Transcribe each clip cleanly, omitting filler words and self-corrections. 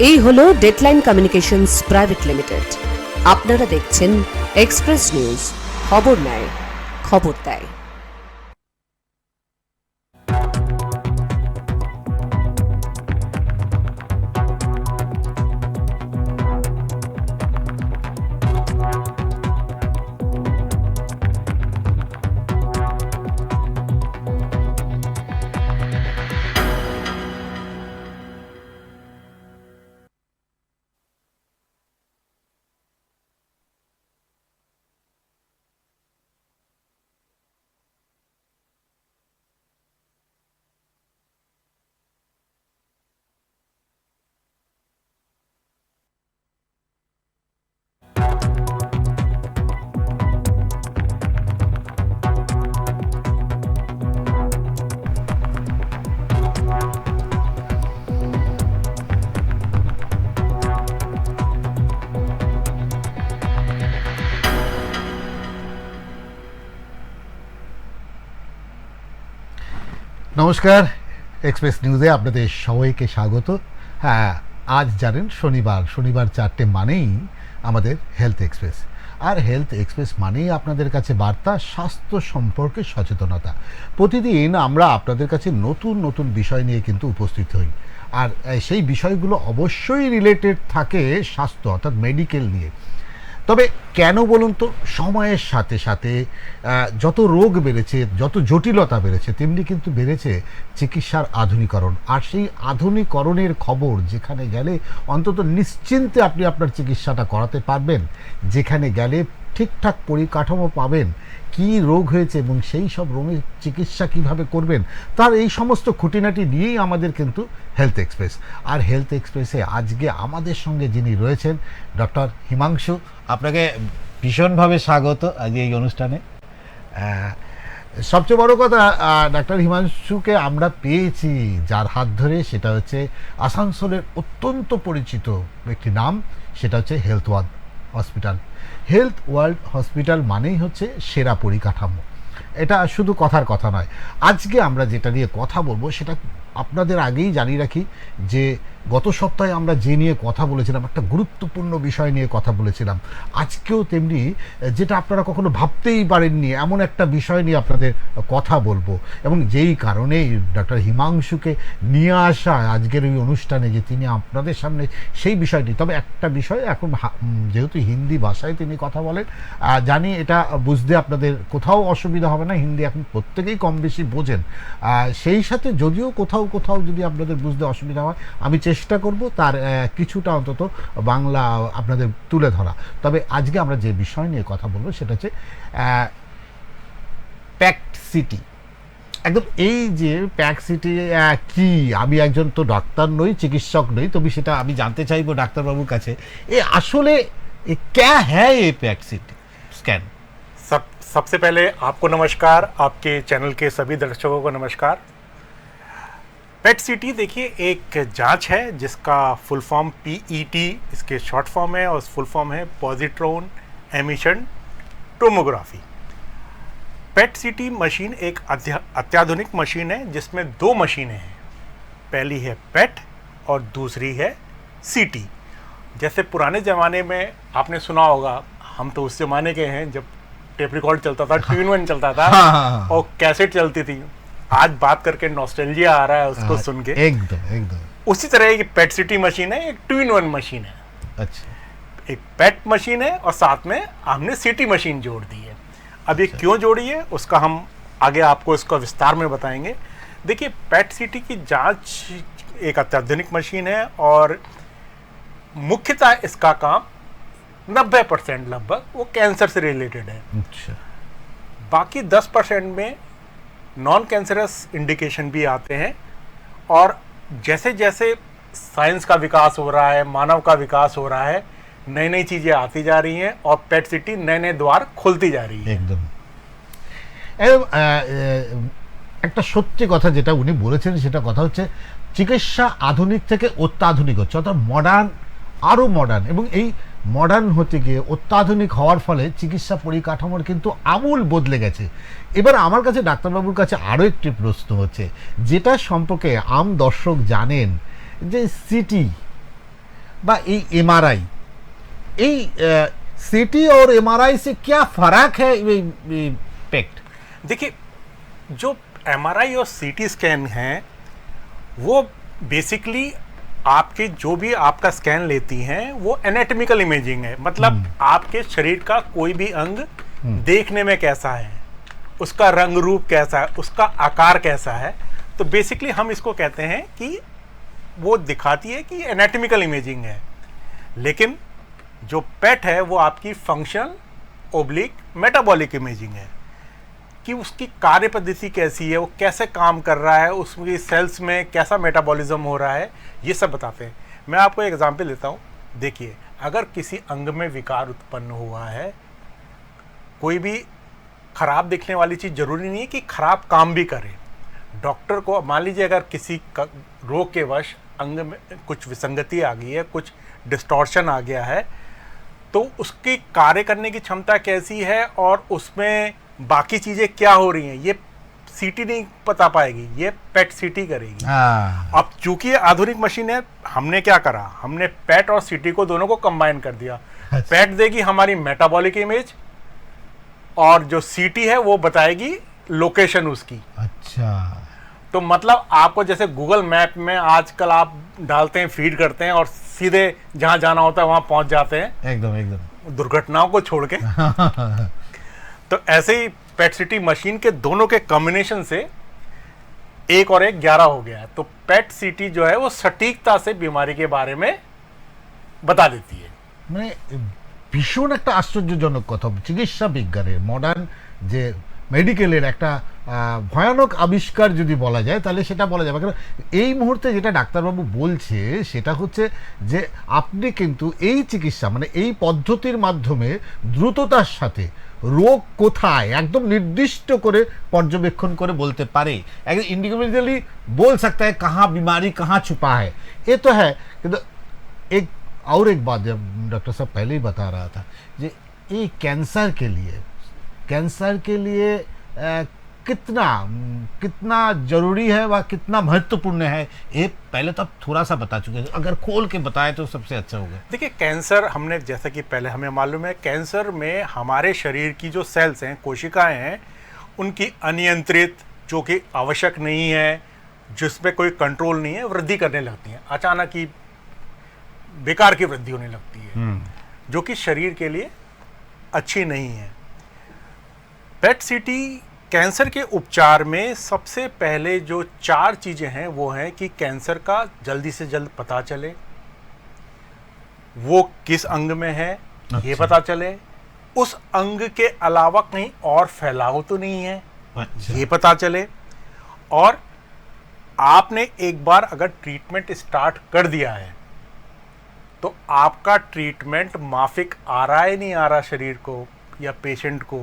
এই হলো deadline communications private limited. আপনারা দেখছেন এক্সপ্রেস নিউজ, খবর নেয়, খবর দেয়। নমস্কার, এক্সপ্রেস নিউজে আপনাদের সবাইকে স্বাগত। হ্যাঁ, আজ জানেন শনিবার 4টে মানেই আমাদের হেলথ এক্সপ্রেস। আর হেলথ এক্সপ্রেস মানেই আপনাদের কাছে বার্তা, স্বাস্থ্য সম্পর্কে সচেতনতা। প্রতিদিন আমরা আপনাদের কাছে নতুন নতুন বিষয় নিয়ে কিন্তু উপস্থিত হই, আর সেই বিষয়গুলো অবশ্যই রিলেটেড থাকে স্বাস্থ্য অর্থাৎ মেডিকেল নিয়ে। তবে কেন বলুন তো, সময়ের সাথে সাথে যত রোগ বেড়েছে, যত জটিলতা বেড়েছে, তেমনি কিন্তু বেড়েছে চিকিৎসার আধুনিকরণ। আর সেই আধুনিকরণের খবর যেখানে গেলে অন্তত নিশ্চিন্তে আপনি আপনার চিকিৎসাটা করাতে পারবেন, যেখানে গেলে ঠিকঠাক পরিকাঠামো পাবেন, কী রোগ হয়েছে এবং সেই সব রোগের চিকিৎসা কিভাবে করবেন, তার এই সমস্ত খুঁটিনাটি নিয়েই আমাদের কিন্তু হেলথ এক্সপ্রেস। আর হেলথ এক্সপ্রেসে আজকে আমাদের সঙ্গে যিনি রয়েছেন, ডক্টর হিমাংশু, আপনাকে ভীষণভাবে স্বাগত আজকে এই অনুষ্ঠানে। সবচেয়ে বড় কথা, ডাক্তার হিমাংশুকে আমরা পেয়েছি যার হাত ধরে, সেটা হচ্ছে আসানসোলের অত্যন্ত পরিচিত একটি নাম, সেটা হচ্ছে health world hospital. Health world hospital মানেই হচ্ছে সেরা পরিকাঠামো। এটা শুধু কথার কথা নয়। আজকে আমরা যেটা নিয়ে কথা বলবো সেটা আপনাদের আগেই জানিয়ে রাখি যে গত সপ্তাহে আমরা যে নিয়ে কথা বলেছিলাম, একটা গুরুত্বপূর্ণ বিষয় নিয়ে কথা বলেছিলাম। আজকেও তেমনি, যেটা আপনারা কখনো ভাবতেই পারেননি, এমন একটা বিষয় নিয়ে আপনাদের কথা বলবো। এবং যেই কারণেই ডক্টর হিমাংশুকে নিয়ে আসা আজকের ওই অনুষ্ঠানে, যে তিনি আপনাদের সামনে সেই বিষয়টি। তবে একটা বিষয়, এখন যেহেতু হিন্দি ভাষায় তিনি কথা বলেন, জানি এটা বুঝতে আপনাদের কোথাও অসুবিধা হবে না, হিন্দি এখন প্রত্যেকেই কম বেশি বোঝেন। সেই সাথে যদিও কোথাও কোথাও যদি আপনাদের বুঝতে অসুবিধা হয়, আমি চেষ্টা করব তার কিছুটা অন্তত বাংলা আপনাদের তুলে ধরা। তবে আজকে আমরা যে বিষয় নিয়ে কথা বলবো সেটা হচ্ছে প্যাক্ট সিটি। একদম এই যে প্যাক্ট সিটি কি, আমি একজন তো ডাক্তার নই, চিকিৎসক নই, তবে সেটা আমি জানতে চাইবো ডাক্তারবাবুর কাছে, এ আসলে क्या है ये पैक्ट सिटी स्कैन। सबसे पहले आपको नमस्कार, आपके चैनल के सभी दर्शकों को नमस्कार। पेट सिटी देखिए एक जांच है जिसका फुल फॉर्म PET इसके शॉर्ट फॉर्म है, और फुल फॉर्म है positron emission tomography. PET CT machine एक अत्याधुनिक मशीन है जिसमें दो मशीनें हैं। पहली है पेट और दूसरी है सीटी। जैसे पुराने ज़माने में आपने सुना होगा, हम तो उस ज़माने के हैं जब टेप रिकॉर्ड चलता था, 2-in-1 चलता था, और कैसेट चलती थी। आज बात करके नॉस्टैल्जिया आ रहा है उसको सुन के। एकदम उसी तरह एक पेट सिटी मशीन है, एक 2-in-1 मशीन है। अच्छा, एक पेट मशीन है और साथ में हमने सिटी मशीन जोड़ दी है। अब ये क्यों जोड़ी है उसका हम आगे आपको इसका विस्तार में बताएंगे। देखिए, पेट सिटी की जांच एक अत्याधुनिक मशीन है और मुख्यतः इसका काम 90% लगभग वो कैंसर से रिलेटेड है। अच्छा, बाकी 10% में नॉन कैंसरस इंडिकेशन भी आते हैं। और जैसे जैसे साइंस का विकास हो रहा है, मानव का विकास हो रहा है, नई नई चीज़ें आती जा रही हैं और पेट सिटी नए नए द्वार खोलती जा रही है। একদম একটা সত্যি কথা যেটা উনি বলেছেন, সেটা কথা হচ্ছে চিকিৎসা আধুনিক থেকে অত্যাধুনিক হচ্ছে, অর্থাৎ মডার্ন, আরও মডার্ন। এবং এই মডার্ন হতে গিয়ে অত্যাধুনিক হওয়ার ফলে চিকিৎসা পরিকাঠামোর কিন্তু আমূল বদলে গেছে। এবার আমার কাছে ডাক্তারবাবুর কাছে আরও একটি প্রশ্ন হচ্ছে, যেটা সম্পর্কে আম দর্শক জানেন, যে সিটি বা এই एमआरआई, এই सीटी और एमआरआई से क्या फर्क है पेट? देखिए, जो एमआरआई और सीटी स्कैन है वो बेसिकली आपके जो भी आपका स्कैन लेती हैं वो एनाटॉमिकल इमेजिंग है, मतलब आपके शरीर का कोई भी अंग देखने में कैसा है, उसका रंग रूप कैसा है, उसका आकार कैसा है। तो बेसिकली हम इसको कहते हैं कि वो दिखाती है कि एनाटॉमिकल इमेजिंग है। लेकिन जो पेट है वो आपकी फंक्शनल ओब्लिक मेटाबॉलिक इमेजिंग है, कि उसकी कार्य पद्धति कैसी है, वो कैसे काम कर रहा है, उसकी सेल्स में कैसा मेटाबॉलिज्म हो रहा है, ये सब बताते हैं। मैं आपको एक एग्जांपल देता हूँ। देखिए, अगर किसी अंग में विकार उत्पन्न हुआ है, कोई भी खराब दिखने वाली चीज़ जरूरी नहीं है कि खराब काम भी करे। डॉक्टर को मान लीजिए अगर किसी रोग के वश अंग में कुछ विसंगति आ गई है, कुछ डिस्टॉर्शन आ गया है, तो उसकी कार्य करने की क्षमता कैसी है और उसमें बाकी चीज़ें क्या हो रही हैं, ये सीटी नहीं बता पाएगी, ये पेट सीटी करेगी। अब चूंकि ये आधुनिक मशीन है, हमने क्या करा, हमने पेट और सीटी को दोनों को कंबाइन कर दिया। पेट देगी हमारी मेटाबॉलिक इमेज और जो सीटी है वो बताएगी लोकेशन उसकी। अच्छा, तो मतलब आपको जैसे गूगल मैप में आजकल आप डालते हैं, फीड करते हैं और सीधे जहां जाना होता है वहां पहुंच जाते हैं, एकदम दुर्घटनाओं को छोड़ के। तो ऐसे ही पेट सिटी मशीन के दोनों के कॉम्बिनेशन से 1 और 1 11 हो गया है। तो पेट सिटी जो है वो सटीकता से बीमारी के बारे में बता देती है। মানে ভীষণ একটা আশ্চর্যজনক কথা, চিকিৎসা বিজ্ঞানের মডার্ন যে মেডিকেলের একটা ভয়ানক আবিষ্কার যদি বলা যায় তাহলে সেটা বলা যাবে। কারণ এই মুহূর্তে যেটা ডাক্তারবাবু বলছে সেটা হচ্ছে যে আপনি কিন্তু এই চিকিৎসা মানে এই পদ্ধতির মাধ্যমে দ্রুততার সাথে রোগ কোথায় একদম নির্দিষ্ট করে পর্যবেক্ষণ করে বলতে পারে, একদম इंडिविजुअली बोल सकता है कहाँ बीमारी कहाँ छुपा है। ये तो है, किंतु एक और एक बात जब डॉक्टर साहब पहले ही बता रहा था कि ये कैंसर के लिए कितना जरूरी है व कितना महत्वपूर्ण है, ये पहले तो आप थोड़ा सा बता चुके हैं, अगर खोल के बताए तो सबसे अच्छा होगा। देखिए, कैंसर हमने जैसा कि पहले हमें मालूम है, कैंसर में हमारे शरीर की जो सेल्स हैं, कोशिकाएं हैं, उनकी अनियंत्रित, जो कि आवश्यक नहीं है, जिसमें कोई कंट्रोल नहीं है, वृद्धि करने लगती हैं। अचानक ही बेकार की वृद्धि होने लगती है, जो कि शरीर के लिए अच्छी नहीं है। पेट सिटी कैंसर के उपचार में सबसे पहले जो 4 चीज़ें हैं वो हैं कि कैंसर का जल्दी से जल्द पता चले, वो किस अंग में है ये पता चले, उस अंग के अलावा कहीं और फैलाव तो नहीं है ये पता चले, और आपने एक बार अगर ट्रीटमेंट स्टार्ट कर दिया है तो आपका ट्रीटमेंट माफिक आ रहा है नहीं आ रहा शरीर को या पेशेंट को,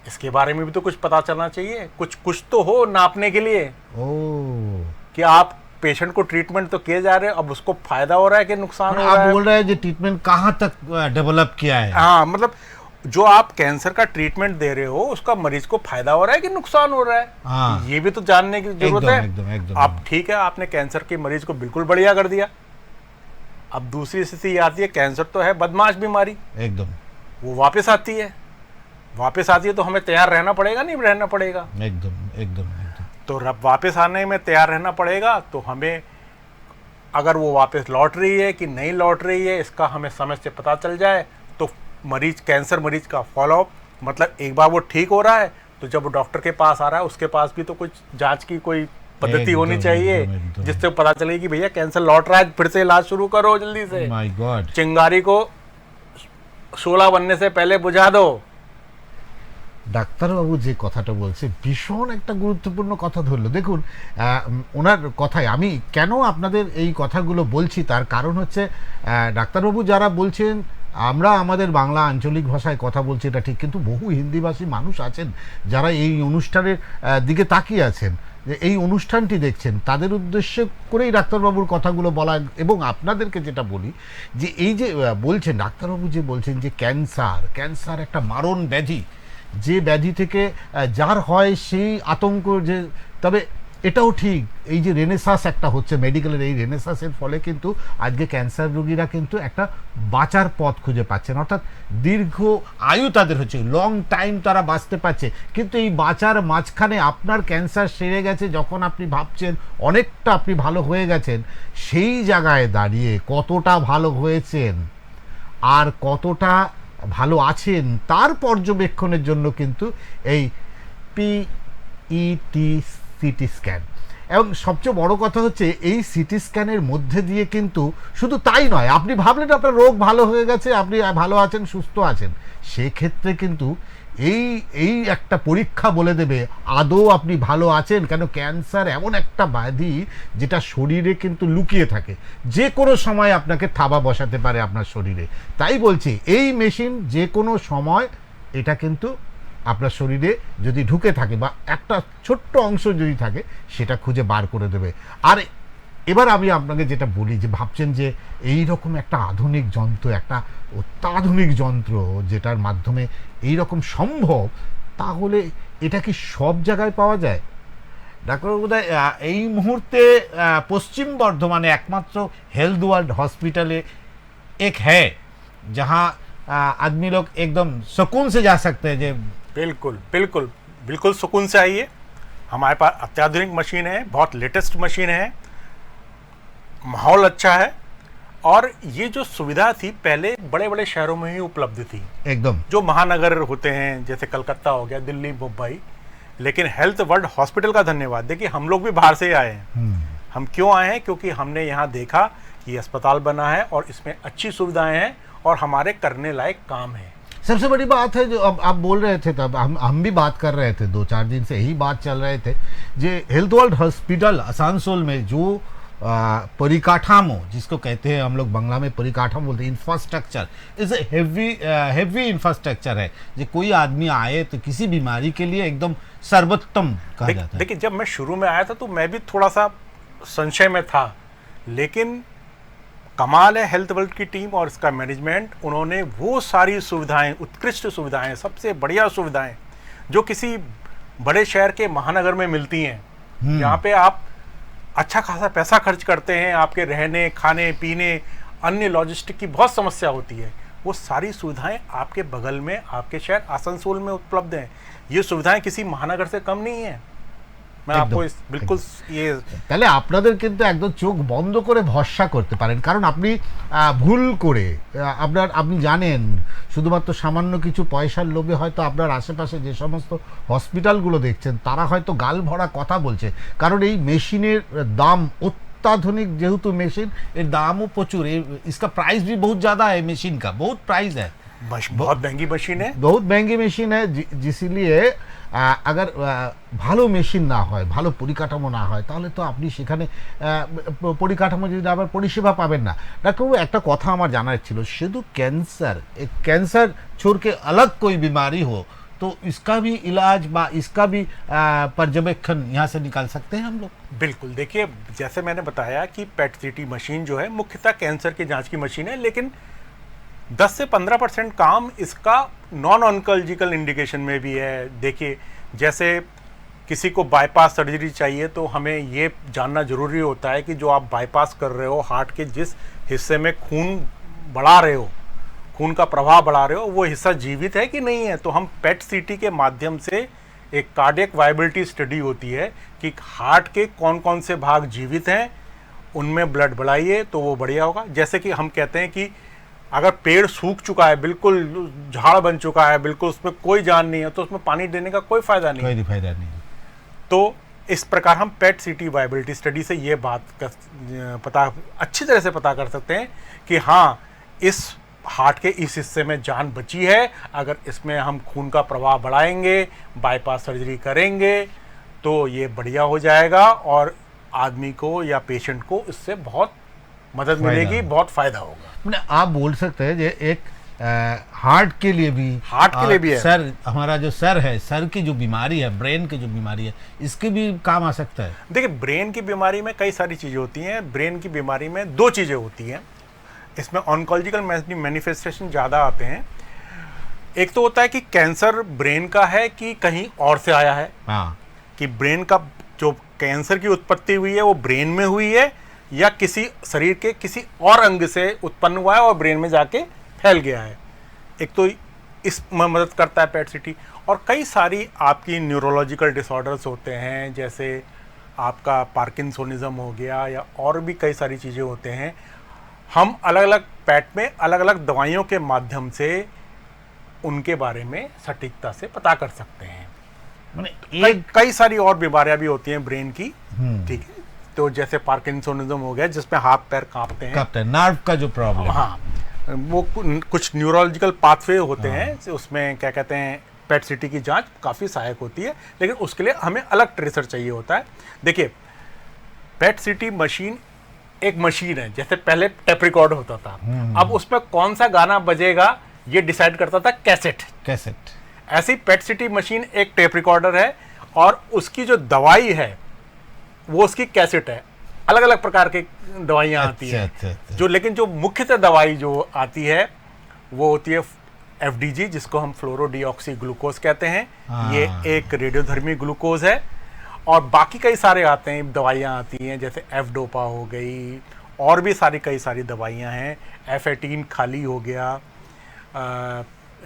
इसके बारे में भी तो कुछ पता चलना चाहिए। कुछ तो हो नापने के लिए कि आप पेशेंट को ट्रीटमेंट तो किए जा रहे हैं, अब उसको फायदा हो रहा है कि नुकसान हो रहा है। आप बोल रहे हैं कि ट्रीटमेंट कहाँ तक डेवलप किया है। हाँ, मतलब जो आप कैंसर का ट्रीटमेंट दे रहे हो उसका मरीज को फायदा हो रहा है कि नुकसान हो रहा है। हाँ। ये भी तो जानने की जरूरत है। एकदम। अब ठीक है, आपने कैंसर के मरीज को बिल्कुल बढ़िया कर दिया, अब दूसरी स्थिति आती है, कैंसर तो है बदमाश बीमारी, एकदम वो वापस आती है तो हमें तैयार रहना पड़ेगा, नहीं रहना पड़ेगा? एकदम। तो वापस आने में तैयार रहना पड़ेगा। तो हमें अगर वो वापस लौट रही है कि नहीं लौट रही है इसका हमें समय से पता चल जाए, तो कैंसर मरीज का फॉलोअप, मतलब एक बार वो ठीक हो रहा है तो जब वो डॉक्टर के पास आ रहा है उसके पास भी तो कुछ जांच की कोई पद्धति होनी चाहिए जिससे पता चले कि भैया कैंसर लौट रहा है, फिर से इलाज शुरू करो जल्दी से। माय गॉड, चिंगारी को 16 बनने से पहले बुझा दो। ডাক্তারবাবু যে কথাটা বলছে ভীষণ একটা গুরুত্বপূর্ণ কথা ধরলো। দেখুন ওনার কথায় আমি কেন আপনাদের এই কথাগুলো বলছি তার কারণ হচ্ছে ডাক্তারবাবু যারা বলছেন আমরা আমাদের বাংলা আঞ্চলিক ভাষায় কথা বলছি এটা ঠিক, কিন্তু বহু হিন্দিভাষী মানুষ আছেন যারা এই অনুষ্ঠানের দিকে তাকিয়ে আছেন, যে এই অনুষ্ঠানটি দেখছেন, তাদের উদ্দেশ্য করেই ডাক্তারবাবুর কথাগুলো বলা। এবং আপনাদেরকে যেটা বলি যে এই যে বলছেন ডাক্তারবাবু যে বলছেন যে ক্যান্সার একটা মারণ ব্যাধি, যে ব্যাধি থেকে যার হয় সেই আতঙ্ক, যে তবে এটাও ঠিক, এই যে রেনেসাস একটা হচ্ছে মেডিকেলের, এই রেনেসাসের ফলে কিন্তু আজকে ক্যান্সার রোগীরা কিন্তু একটা বাঁচার পথ খুঁজে পাচ্ছেন, অর্থাৎ দীর্ঘ আয়ু তাদের হচ্ছে, লং টাইম তারা বাঁচতে পারছে। কিন্তু এই বাঁচার মাঝখানে আপনার ক্যান্সার সেরে গেছে, যখন আপনি ভাবছেন অনেকটা আপনি ভালো হয়ে গেছেন, সেই জায়গায় দাঁড়িয়ে কতটা ভালো হয়েছেন আর কতটা ভালো আছেন তার পর্যবেক্ষণের জন্য কিন্তু এই পিইটি সিটি স্ক্যান। এবং সবচেয়ে বড় কথা হচ্ছে এই সিটি স্ক্যানের মধ্যে দিয়ে কিন্তু শুধু তাই নয়, আপনি ভাবলেন আপনার রোগ ভালো হয়ে গেছে, আপনি ভালো আছেন, সুস্থ আছেন, সেক্ষেত্রে কিন্তু এই এই একটা পরীক্ষা বলে দেবে আদৌ আপনি ভালো আছেন। কেন, ক্যান্সার এমন একটা ব্যাধি যেটা শরীরে কিন্তু লুকিয়ে থাকে, যে কোনো সময় আপনাকে থাবা বসাতে পারে আপনার শরীরে। তাই বলছি এই মেশিন যে কোনো সময় এটা কিন্তু আপনার শরীরে যদি ঢুকে থাকে বা একটা ছোট্ট অংশ যদি থাকে সেটা খুঁজে বার করে দেবে। আর এবার আমি আপনাকে যেটা বলি, যে ভাবছেন যে এই রকম একটা আধুনিক যন্ত্র, একটা অত্যাধুনিক যন্ত্র যেটার মাধ্যমে এই রকম সম্ভব, তাহলে এটা কি সব জায়গায় পাওয়া যায়? ডাক্তারবাবু, এই মুহূর্তে পশ্চিম বর্ধমানে একমাত্র হেলথ ওয়ার্ল্ড হসপিটালে एक है जहाँ आदमी लोग एकदम सुकून से जा सकते हैं। जे बिल्कुल बिल्कुल बिल्कुल सुकून से आइए। हमारे पास अत्याधुनिक मशीन है, बहुत लेटेस्ट मशीन है, माहौल अच्छा है। और ये जो सुविधा थी पहले बड़े बड़े शहरों में ही उपलब्ध थी, एकदम जो महानगर होते हैं, जैसे कलकत्ता हो गया, दिल्ली, मुंबई। लेकिन हेल्थ वर्ल्ड हॉस्पिटल का धन्यवाद, देखिए हम लोग भी बाहर से ही आए हैं। हम क्यों आए हैं? क्योंकि हमने यहाँ देखा कि अस्पताल बना है और इसमें अच्छी सुविधाएं हैं और हमारे करने लायक काम है। सबसे बड़ी बात है जो अब आप बोल रहे थे, तब हम भी बात कर रहे थे, 2-4 दिन से यही बात चल रहे थे, जे हेल्थ वर्ल्ड हॉस्पिटल आसानसोल में जो परिकाठामो, जिसको कहते हैं हम लोग बांग्ला में परिकाठामो बोलते हैं, infrastructure is a heavy infrastructure है। जो कोई आदमी आए तो किसी बीमारी के लिए एकदम सर्वोत्तम कहा जाता है। देखिए, जब मैं शुरू में आया था तो मैं भी थोड़ा सा संशय में था, लेकिन कमाल है हेल्थ वर्ल्ड की टीम और इसका मैनेजमेंट। उन्होंने वो सारी सुविधाएं, उत्कृष्ट सुविधाएं, सबसे बढ़िया सुविधाएं जो किसी बड़े शहर के महानगर में मिलती हैं, जहाँ पे आप अच्छा खासा पैसा खर्च करते हैं, आपके रहने, खाने, पीने, अन्य लॉजिस्टिक की बहुत समस्या होती है, वो सारी सुविधाएं आपके बगल में, आपके शहर आसनसोल में उपलब्ध हैं। ये सुविधाएं किसी महानगर से कम नहीं है। मैं आपको बिल्कुल ये তাহলে আপনাদের কিন্তু একদম চোখ বন্ধ করে ভরসা করতে পারেন, কারণ আপনি ভুল করে আপনি জানেন শুধুমাত্র সামান্য কিছু পয়সার লোভে হয়তো আপনার আশেপাশে যে সমস্ত হসপিটালগুলো দেখছেন তারা হয়তো গাল ভরা কথা বলছে, কারণ এই মেশিনের দাম अत्याधुनिक, जेहेतु मशीन दामों प्रचुर, इसका प्राइस भी बहुत ज़्यादा है, मशीन का बहुत प्राइस है, बहुत महंगी मशीन है, बहुत महंगी मशीन है। जिसलिए अगर ভালো মেশিন না হয়, ভালো পরিকাঠামো না হয়, তাহলে তো আপনি সেখানে পরিকাঠামো যদি আবার পরিষেবা পাবেন না। ডাক্তারবাবু, একটা কথা আমার জানার ছিল, শুধু कैंसर छोड़ के अलग कोई बीमारी हो तो इसका भी इलाज बा इसका भी पर्यवेक्षण यहाँ से निकाल सकते हैं हम लोग? बिल्कुल। देखिए, जैसे मैंने बताया कि पेट सीटी मशीन जो है मुख्यतः कैंसर की जांच की मशीन है, लेकिन 10 से 15% काम इसका नॉन ऑन्कोलॉजिकल इंडिकेशन में भी है। देखिए, जैसे किसी को बाईपास सर्जरी चाहिए तो हमें ये जानना ज़रूरी होता है कि जो आप बाईपास कर रहे हो, हार्ट के जिस हिस्से में खून बढ़ा रहे हो, खून का प्रवाह बढ़ा रहे हो, वो हिस्सा जीवित है कि नहीं है। तो हम पेट सीटी के माध्यम से एक कार्डियक वायबिलिटी स्टडी होती है कि हार्ट के कौन कौन से भाग जीवित हैं, उनमें ब्लड बढ़ाइए तो वो बढ़िया होगा। जैसे कि हम कहते हैं कि अगर पेड़ सूख चुका है, बिल्कुल झाड़ बन चुका है, बिल्कुल उसमें कोई जान नहीं है, तो उसमें पानी देने का कोई फायदा नहीं, कोई फायदा नहीं। तो इस प्रकार हम पेट सीटी वायबिलिटी स्टडी से ये बात का पता अच्छी तरह से पता कर सकते हैं कि हाँ, इस हार्ट के इस हिस्से में जान बची है। अगर इसमें हम खून का प्रवाह बढ़ाएंगे, बाईपास सर्जरी करेंगे तो ये बढ़िया हो जाएगा और आदमी को या पेशेंट को इससे बहुत मदद मिलेगी, बहुत फायदा होगा। मतलब आप बोल सकते हैं कि एक हार्ट के लिए भी है, सर, हमारा जो सर है, सर की जो बीमारी है, ब्रेन की जो बीमारी है, इसके भी काम आ सकता है। देखिए, ब्रेन की बीमारी में कई सारी चीज़ें होती हैं। ब्रेन की बीमारी में 2 चीज़ें होती हैं, इसमें ऑन्कोलॉजिकल मैनिफेस्टेशन ज़्यादा आते हैं। एक तो होता है कि कैंसर ब्रेन का है कि कहीं और से आया है, हाँ, कि ब्रेन का जो कैंसर की उत्पत्ति हुई है वो ब्रेन में हुई है या किसी शरीर के किसी और अंग से उत्पन्न हुआ है और ब्रेन में जाके फैल गया है। एक तो इसमें मदद करता है पेट सिटी। और कई सारी आपकी न्यूरोलॉजिकल डिसऑर्डर्स होते हैं, जैसे आपका पार्किंसोनिज्म हो गया या और भी कई सारी चीज़ें होते हैं। हम अलग अलग पेट में अलग अलग दवाइयों के माध्यम से उनके बारे में सटीकता से पता कर सकते हैं। कई सारी और बीमारियां भी होती हैं ब्रेन की, ठीक है। तो जैसे पार्किंसोनिज्म हो गया जिसमें हाथ पैर कांपते हैं, नर्व का जो प्रॉब्लम, हाँ, वो कुछ न्यूरोलॉजिकल पाथवे होते हैं, उसमें क्या कहते हैं पेट सिटी की जांच काफ़ी सहायक होती है, लेकिन उसके लिए हमें अलग ट्रेसर चाहिए होता है। देखिए, पेट सिटी मशीन एक मशीन है, जैसे पहले टेप रिकॉर्ड होता था, अब उसमें कौन सा गाना बजेगा ये डिसाइड करता था कैसेट। ऐसी पेट सिटी मशीन एक टेप रिकॉर्डर है और उसकी जो दवाई है वो उसकी कैसेट है। अलग अलग प्रकार की दवाइयाँ आती हैं, जो लेकिन जो मुख्यतः दवाई जो आती है वो होती है FDG, जिसको हम फ्लोरोडीऑक्सी ग्लूकोज कहते हैं। ये एक रेडियोधर्मी ग्लूकोज है। और बाकी कई सारे आते हैं, दवाइयाँ आती हैं, जैसे F-डोपा हो गई, और भी कई सारी दवाइयाँ हैं। F18 खाली हो गया,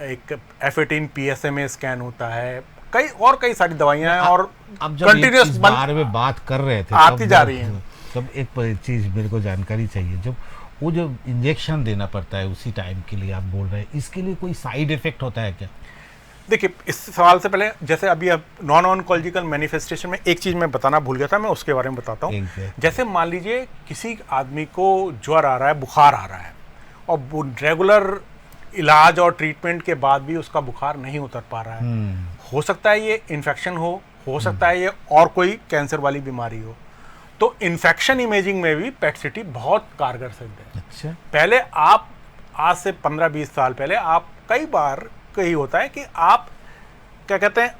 एक F18 PSMA स्कैन होता है, कई सारी दवाइयाँ हैं। और अब जब कंटिन्यूअस बारे में बात कर रहे थे आती जा रही हैं। तब एक चीज मेरे को जानकारी चाहिए, जब वो जो इंजेक्शन देना पड़ता है उसी टाइम के लिए आप बोल रहे हैं, इसके लिए कोई साइड इफेक्ट होता है क्या? देखिए, इस सवाल से पहले जैसे अभी अब नॉन ऑन्कोलॉजिकल मैनिफेस्टेशन में एक चीज़ मैं बताना भूल गया था, मैं उसके बारे में बताता हूँ। जैसे मान लीजिए किसी आदमी को ज्वर आ रहा है, बुखार आ रहा है, और रेगुलर इलाज और ट्रीटमेंट के बाद भी उसका बुखार नहीं उतर पा रहा है। हो सकता है ये इन्फेक्शन हो सकता है ये और कोई कैंसर वाली बीमारी हो। तो इन्फेक्शन इमेजिंग में भी पेट सिटी बहुत कारगर सिद्ध है। अच्छा। पहले आप आज से 15-20 साल पहले आप कई बार कहीं होता है कि आप क्या कहते हैं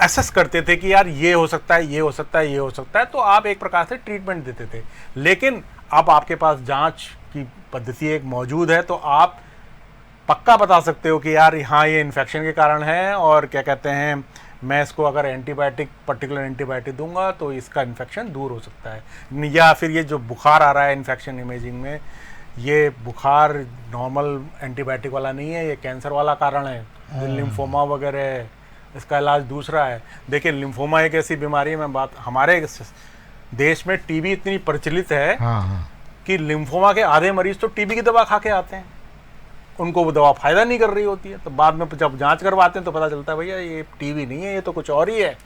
एसेस करते थे कि यार ये हो सकता है, ये हो सकता है, ये हो सकता है, तो आप एक प्रकार से ट्रीटमेंट देते थे। लेकिन अब आपके पास जांच की पद्धति एक मौजूद है, तो आप पक्का बता सकते हो कि यार हाँ ये इन्फेक्शन के कारण है, और क्या कहते हैं मैं इसको अगर पर्टिकुलर एंटीबायोटिक दूंगा तो इसका इन्फेक्शन दूर हो सकता है। या फिर ये जो बुखार आ रहा है इन्फेक्शन इमेजिंग में, ये बुखार नॉर्मल एंटीबायोटिक वाला नहीं है, ये कैंसर वाला कारण है, लिम्फोमा वगैरह है, इसका इलाज दूसरा है। देखिए, लिम्फोमा एक ऐसी बीमारी है, हमारे देश में टीबी इतनी प्रचलित है कि लिम्फोमा के आधे मरीज तो टीबी की दवा खा के आते हैं, उनको वो दवा फायदा नहीं कर रही होती है, तो बाद में जब जांच करवाते हैं तो पता चलता है भैया ये टीबी नहीं है, ये तो कुछ और ही है।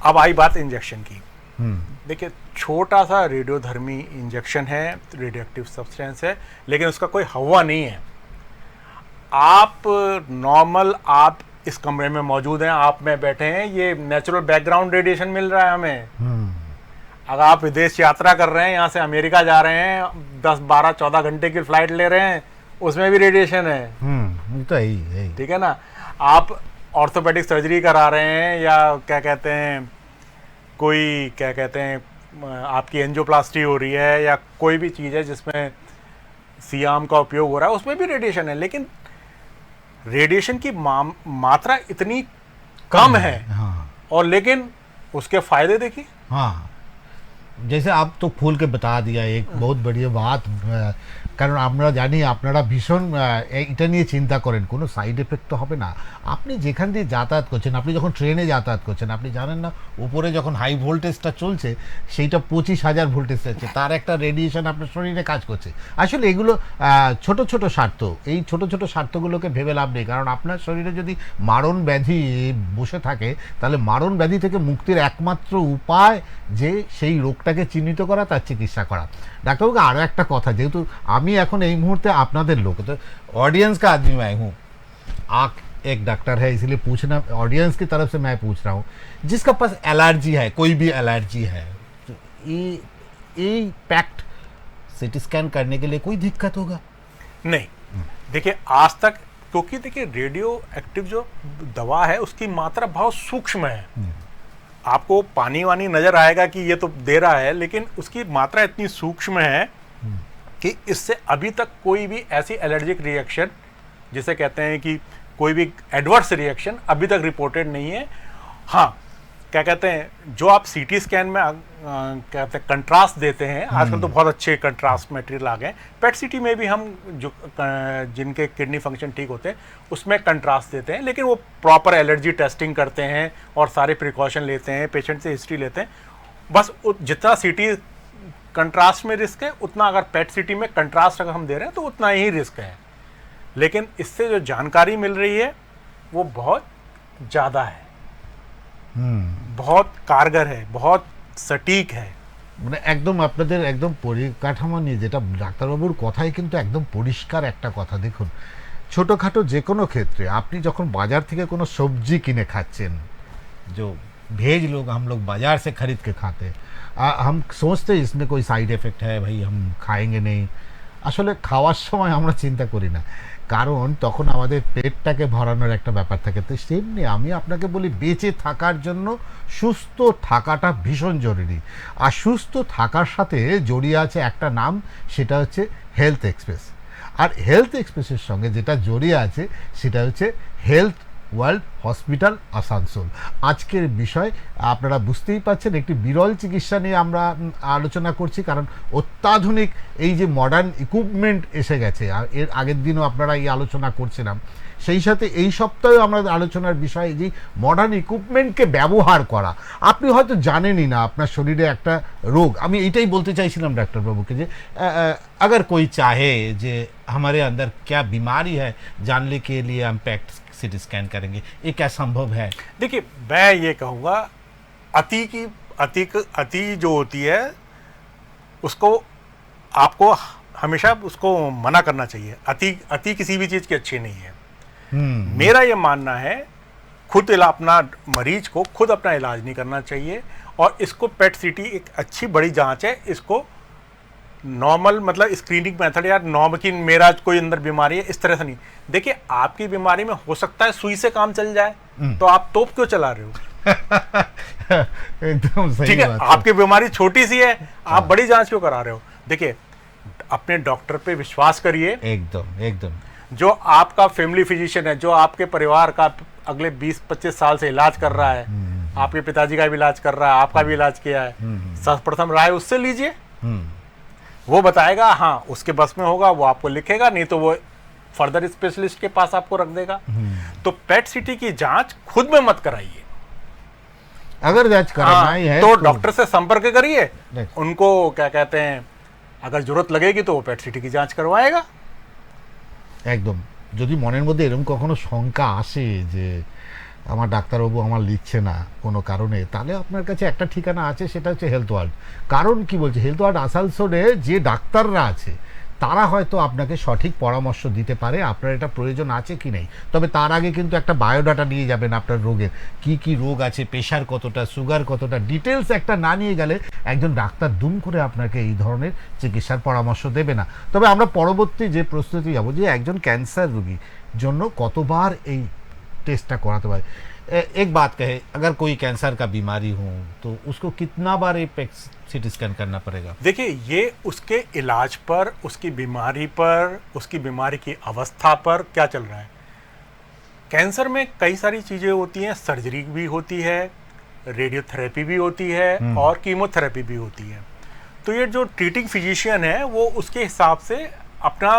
अब आई बात इंजेक्शन की। देखिए, छोटा सा रेडियोधर्मी इंजेक्शन है, रेडियोएक्टिव सब्सटेंस है, लेकिन उसका कोई हवा नहीं है। आप नॉर्मल आप इस कमरे में मौजूद हैं, आप में बैठे हैं, ये नेचुरल बैकग्राउंड रेडिएशन मिल रहा है हमें। अगर आप विदेश यात्रा कर रहे हैं, यहाँ से अमेरिका जा रहे हैं, 10, 12, 14 घंटे की फ्लाइट ले रहे हैं, उसमें भी रेडिएशन है। तो है, ठीक है ना। आप ऑर्थोपेडिक सर्जरी करा रहे हैं, या क्या कहते हैं कोई क्या कहते हैं आपकी एंजियोप्लास्टी हो रही है, या कोई भी चीज़ है जिसमें सियाम का उपयोग हो रहा है, उसमें भी रेडिएशन है। लेकिन रेडिएशन की मात्रा इतनी कम है। और लेकिन उसके फायदे देखिए। जैसे आप तो खोल के बता दिया एक बहुत बढ़िया बात, কারণ আমরা জানি আপনারা ভীষণ এটা নিয়ে চিন্তা করেন, কোনো সাইড এফেক্ট তো হবে না। আপনি যেখান দিয়ে যাতায়াত করছেন, আপনি যখন ট্রেনে যাতায়াত করছেন, আপনি জানেন না উপরে যখন হাই ভোল্টেজটা চলছে সেইটা 25,000 ভোল্টেজ আছে, তার একটা রেডিয়েশন আপনার শরীরে কাজ করছে। আসলে এগুলো ছোট ছোট স্বার্থ, এই ছোট ছোট স্বার্থগুলোকে ভেবে লাভ নেই, কারণ আপনার শরীরে যদি মারণ ব্যাধি বসে থাকে তাহলে মারণ ব্যাধি থেকে মুক্তির একমাত্র উপায় যে সেই রোগটাকে চিহ্নিত করা, তার চিকিৎসা করা। ডাক্তারবাবু আরও একটা কথা, যেহেতু আমি এখন এই মুহূর্তে আপনাদের लोग तो ऑडियंस का आदमी मैं हूँ, आप एक डॉक्टर है, इसलिए पूछना ऑडियंस की तरफ से मैं पूछ रहा हूँ, जिसका पास एलर्जी है, कोई भी एलर्जी है, तो ये पैक्ट सिटी स्कैन करने के लिए कोई दिक्कत होगा? नहीं, देखिए आज तक, क्योंकि देखिए रेडियो एक्टिव जो दवा है उसकी मात्रा बहुत सूक्ष्म है। आपको पानी वानी नजर आएगा कि ये तो दे रहा है, लेकिन उसकी मात्रा इतनी सूक्ष्म है कि इससे अभी तक कोई भी ऐसी एलर्जिक रिएक्शन, जिसे कहते हैं कि कोई भी एडवर्स रिएक्शन, अभी तक रिपोर्टेड नहीं है। हाँ, क्या कहते हैं, जो आप सीटी स्कैन में क्या कहते हैं कंट्रास्ट देते हैं, आजकल तो बहुत अच्छे कंट्रास्ट मटेरियल आ गए। पेट सीटी में भी हम जो जिनके किडनी फंक्शन ठीक होते हैं उसमें कंट्रास्ट देते हैं, लेकिन वो प्रॉपर एलर्जी टेस्टिंग करते हैं और सारे प्रिकॉशन लेते हैं, पेशेंट से हिस्ट्री लेते हैं। बस जितना सीटी कंट्रास्ट में रिस्क है, उतना अगर पेट सीटी में कंट्रास्ट अगर हम दे रहे हैं तो उतना ही रिस्क है। लेकिन इससे जो जानकारी मिल रही है वो बहुत ज़्यादा है, बहुत कारगर है, बहुत सटीक है। মানে একদম আপনাদের একদম পরিকাঠামো নিয়ে যেটা ডাক্তারবাবুর কথাই কিন্তু একদম পরিষ্কার একটা কথা। দেখুন, ছোটোখাটো যে কোনো ক্ষেত্রে আপনি যখন বাজার থেকে কোনো সবজি কিনে খাচ্ছেন, जो भेज लोग हम लोग बाजार से खरीद के खाते हैं, हम सोचते हैं इसमें कोई साइड इफेक्ट है, भाई हम खाएंगे नहीं। আসলে খাওয়ার সময় আমরা চিন্তা করি না, কারণ তখন আমাদের পেটটাকে ভরানোর একটা ব্যাপার থাকে। তো সেমনি আমি আপনাকে বলি, বেঁচে থাকার জন্য সুস্থ থাকাটা ভীষণ জরুরি। আর সুস্থ থাকার সাথে জড়িয়ে আছে একটা নাম, সেটা হচ্ছে হেলথ এক্সপ্রেস। আর হেলথ এক্সপ্রেসের সঙ্গে যেটা জড়িয়ে আছে সেটা হচ্ছে হেলথ ওয়ার্ল্ড হসপিটাল আসানসোল। আজকের বিষয় আপনারা বুঝতেই পাচ্ছেন, একটি বিরল চিকিৎসা নিয়ে আমরা আলোচনা করছি, কারণ অত্যাধুনিক এই যে মডার্ন ইকুইপমেন্ট এসে গেছে। আর এর আগের দিনও আপনারা এই আলোচনা করছিলাম, সেই সাথে এই সপ্তাহেও আমরা আলোচনার বিষয় যে মডার্ন ইকুইপমেন্টকে ব্যবহার করা। আপনি হয়তো জানেনই না আপনার শরীরে একটা রোগ। আমি এইটাই বলতে চাইছিলাম ডাক্তারবাবুকে যে अगर कोई चाहे যে हमारे अंदर क्या बीमारी है जानने के लिए हम पेट सीटी स्कैन करेंगे, ये क्या संभव है? देखिए, मैं ये कहूँगा, अति जो होती है उसको आपको हमेशा उसको मना करना चाहिए। अति किसी भी चीज़ की अच्छी नहीं है। मेरा ये मानना है, खुद अपना मरीज को खुद अपना इलाज नहीं करना चाहिए। और इसको पेट सीटी एक अच्छी बड़ी जांच है। इसको नॉर्मल मतलब स्क्रीनिंग मेथड या नॉर्मल की मेरा कोई अंदर बीमारी है इस तरह से नहीं। देखिए, आपकी बीमारी में हो सकता है सुई से काम चल जाए, तो आप तोप क्यों चला रहे हो? एकदम सही ठीक है, बात आपकी बीमारी छोटी सी है, आप बड़ी जांच क्यों करा रहे हो? देखिए, अपने डॉक्टर पे विश्वास करिए। एकदम एकदम जो आपका फैमिली फिजिशियन है, जो आपके परिवार का अगले 20-25 साल से इलाज कर रहा है, आपके पिताजी का भी इलाज कर रहा है, आपका भी इलाज किया है, सर्वप्रथम राय उससे लीजिए। वो बताएगा, हाँ उसके बस में होगा, वो आपको लिखेगा, नहीं तो वो फर्दर स्पेशलिस्ट के पास आपको रख देगा। तो पेट सीटी की जांच खुद में मत कराइए। अगर जांच कराना ही है तो डॉक्टर से संपर्क करिए, उनको क्या कहते हैं, अगर जरूरत लगेगी तो वो पेट सीटी की जांच करवाएगा। একদম। যদি মনের মধ্যে এরকম কখনো শঙ্কা আসে যে আমার ডাক্তারবাবু আমার লিখছে না কোনো কারণে, তাহলে আপনার কাছে একটা ঠিকানা আছে, সেটা হচ্ছে হেলথ ওয়ার্ল্ড। কারণ কি বলছে, হেলথ ওয়ার্ল্ড আসানসোলে যে ডাক্তাররা আছে তারা হয়তো আপনাকে সঠিক পরামর্শ দিতে পারে আপনার এটা প্রয়োজন আছে কি নেই। তবে তার আগে কিন্তু একটা বায়োডাটা নিয়ে যাবেন, আপনার রোগের কি কি রোগ আছে, প্রেশার কতটা, সুগার কতটা, ডিটেলস একটা না নিয়ে গেলে একজন ডাক্তার দুম করে আপনাকে এই ধরনের চিকিৎসার পরামর্শ দেবে না। তবে আমরা পরবর্তী যে প্রস্তুতি যাব, যে একজন ক্যান্সার রোগীর জন্য কতবার এই টেস্টটা করাতে পারে। एक बात कहे, अगर कोई कैंसर का बीमारी हो तो उसको कितना बार पेट सीटी स्कैन करना पड़ेगा? देखिए, ये उसके इलाज पर, उसकी बीमारी पर, उसकी बीमारी की अवस्था पर क्या चल रहा है। कैंसर में कई सारी चीज़ें होती हैं, सर्जरी भी होती है, रेडियोथेरेपी भी होती है और कीमोथेरेपी भी होती है। तो ये जो ट्रीटिंग फिजिशियन है वो उसके हिसाब से अपना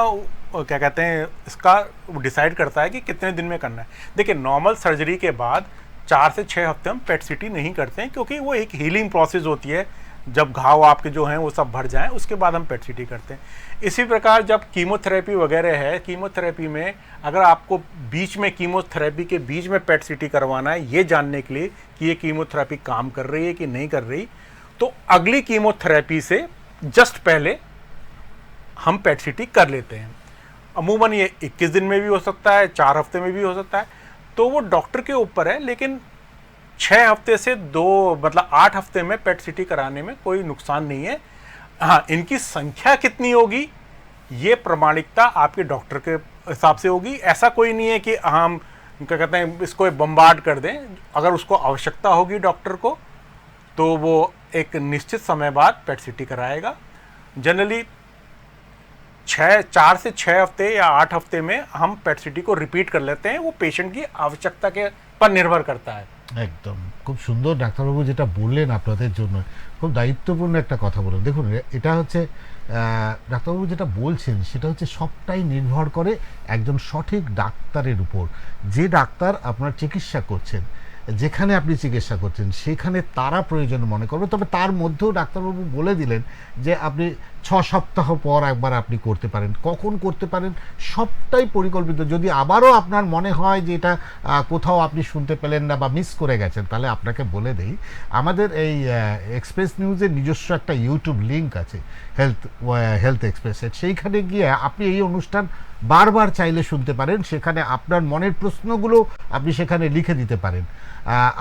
क्या कहते हैं इसका डिसाइड करता है कि कितने दिन में करना है। देखिए, नॉर्मल सर्जरी के बाद 4 से 6 हफ्ते हम पेट सीटी नहीं करते हैं, क्योंकि वो एक हीलिंग प्रोसेस होती है। जब घाव आपके जो हैं वो सब भर जाएं, उसके बाद हम पेट सीटी करते हैं। इसी प्रकार जब कीमोथेरेपी वगैरह है, कीमोथेरेपी में अगर आपको बीच में कीमोथेरेपी के बीच में पेट सीटी करवाना है, ये जानने के लिए कि ये कीमोथेरेपी काम कर रही है कि नहीं कर रही, तो अगली कीमोथेरेपी से जस्ट पहले हम पेट सीटी कर लेते हैं। अमूमन ये 21 दिन में भी हो सकता है, 4 हफ्ते में भी हो सकता है, तो वो डॉक्टर के ऊपर है। लेकिन 6 हफ्ते से 8 हफ्ते में पेट सीटी कराने में कोई नुकसान नहीं है। हाँ, इनकी संख्या कितनी होगी ये प्रमाणिकता आपके डॉक्टर के हिसाब से होगी। ऐसा कोई नहीं है कि हम क्या कहते हैं इसको बम्बार्ड कर दें। अगर उसको आवश्यकता होगी डॉक्टर को, तो वो एक निश्चित समय बाद पेट सीटी कराएगा। जनरली 4 से 6 हफ्ते या 8 हफ्ते में हम पेट सीटी को रिपीट कर लेते हैं। वो पेशेंट की आवश्यकता के पर निर्भर करता है। একদম খুব সুন্দর ডাক্তারবাবু যেটা বললেন আপনাদের জন্য, খুব দায়িত্বপূর্ণ একটা কথা বলেন। দেখুন এটা হচ্ছে ডাক্তারবাবু যেটা বলছেন সেটা হচ্ছে সবটাই নির্ভর করে একজন সঠিক ডাক্তারের উপর। যে ডাক্তার আপনার চিকিৎসা করছেন, যেখানে আপনি চিকিৎসা করছেন সেখানে তারা প্রয়োজন মনে করবে। তবে তার মধ্যেও ডাক্তারবাবু বলে দিলেন যে আপনি 6 সপ্তাহ পর একবার আপনি করতে পারেন। কখন করতে পারেন সবটাই পরিকল্পিত। যদি আবারও আপনার মনে হয় যে এটা কোথাও আপনি শুনতে পেলেন না বা মিস করে গেছেন, তাহলে আপনাকে বলে দেই আমাদের এই এক্সপ্রেস নিউজের নিজস্ব একটা ইউটিউব লিঙ্ক আছে, হেলথ এক্সপ্রেসের। সেইখানে গিয়ে আপনি এই অনুষ্ঠান বারবার চাইলে শুনতে পারেন। সেখানে আপনার মনের প্রশ্নগুলো আপনি সেখানে লিখে দিতে পারেন।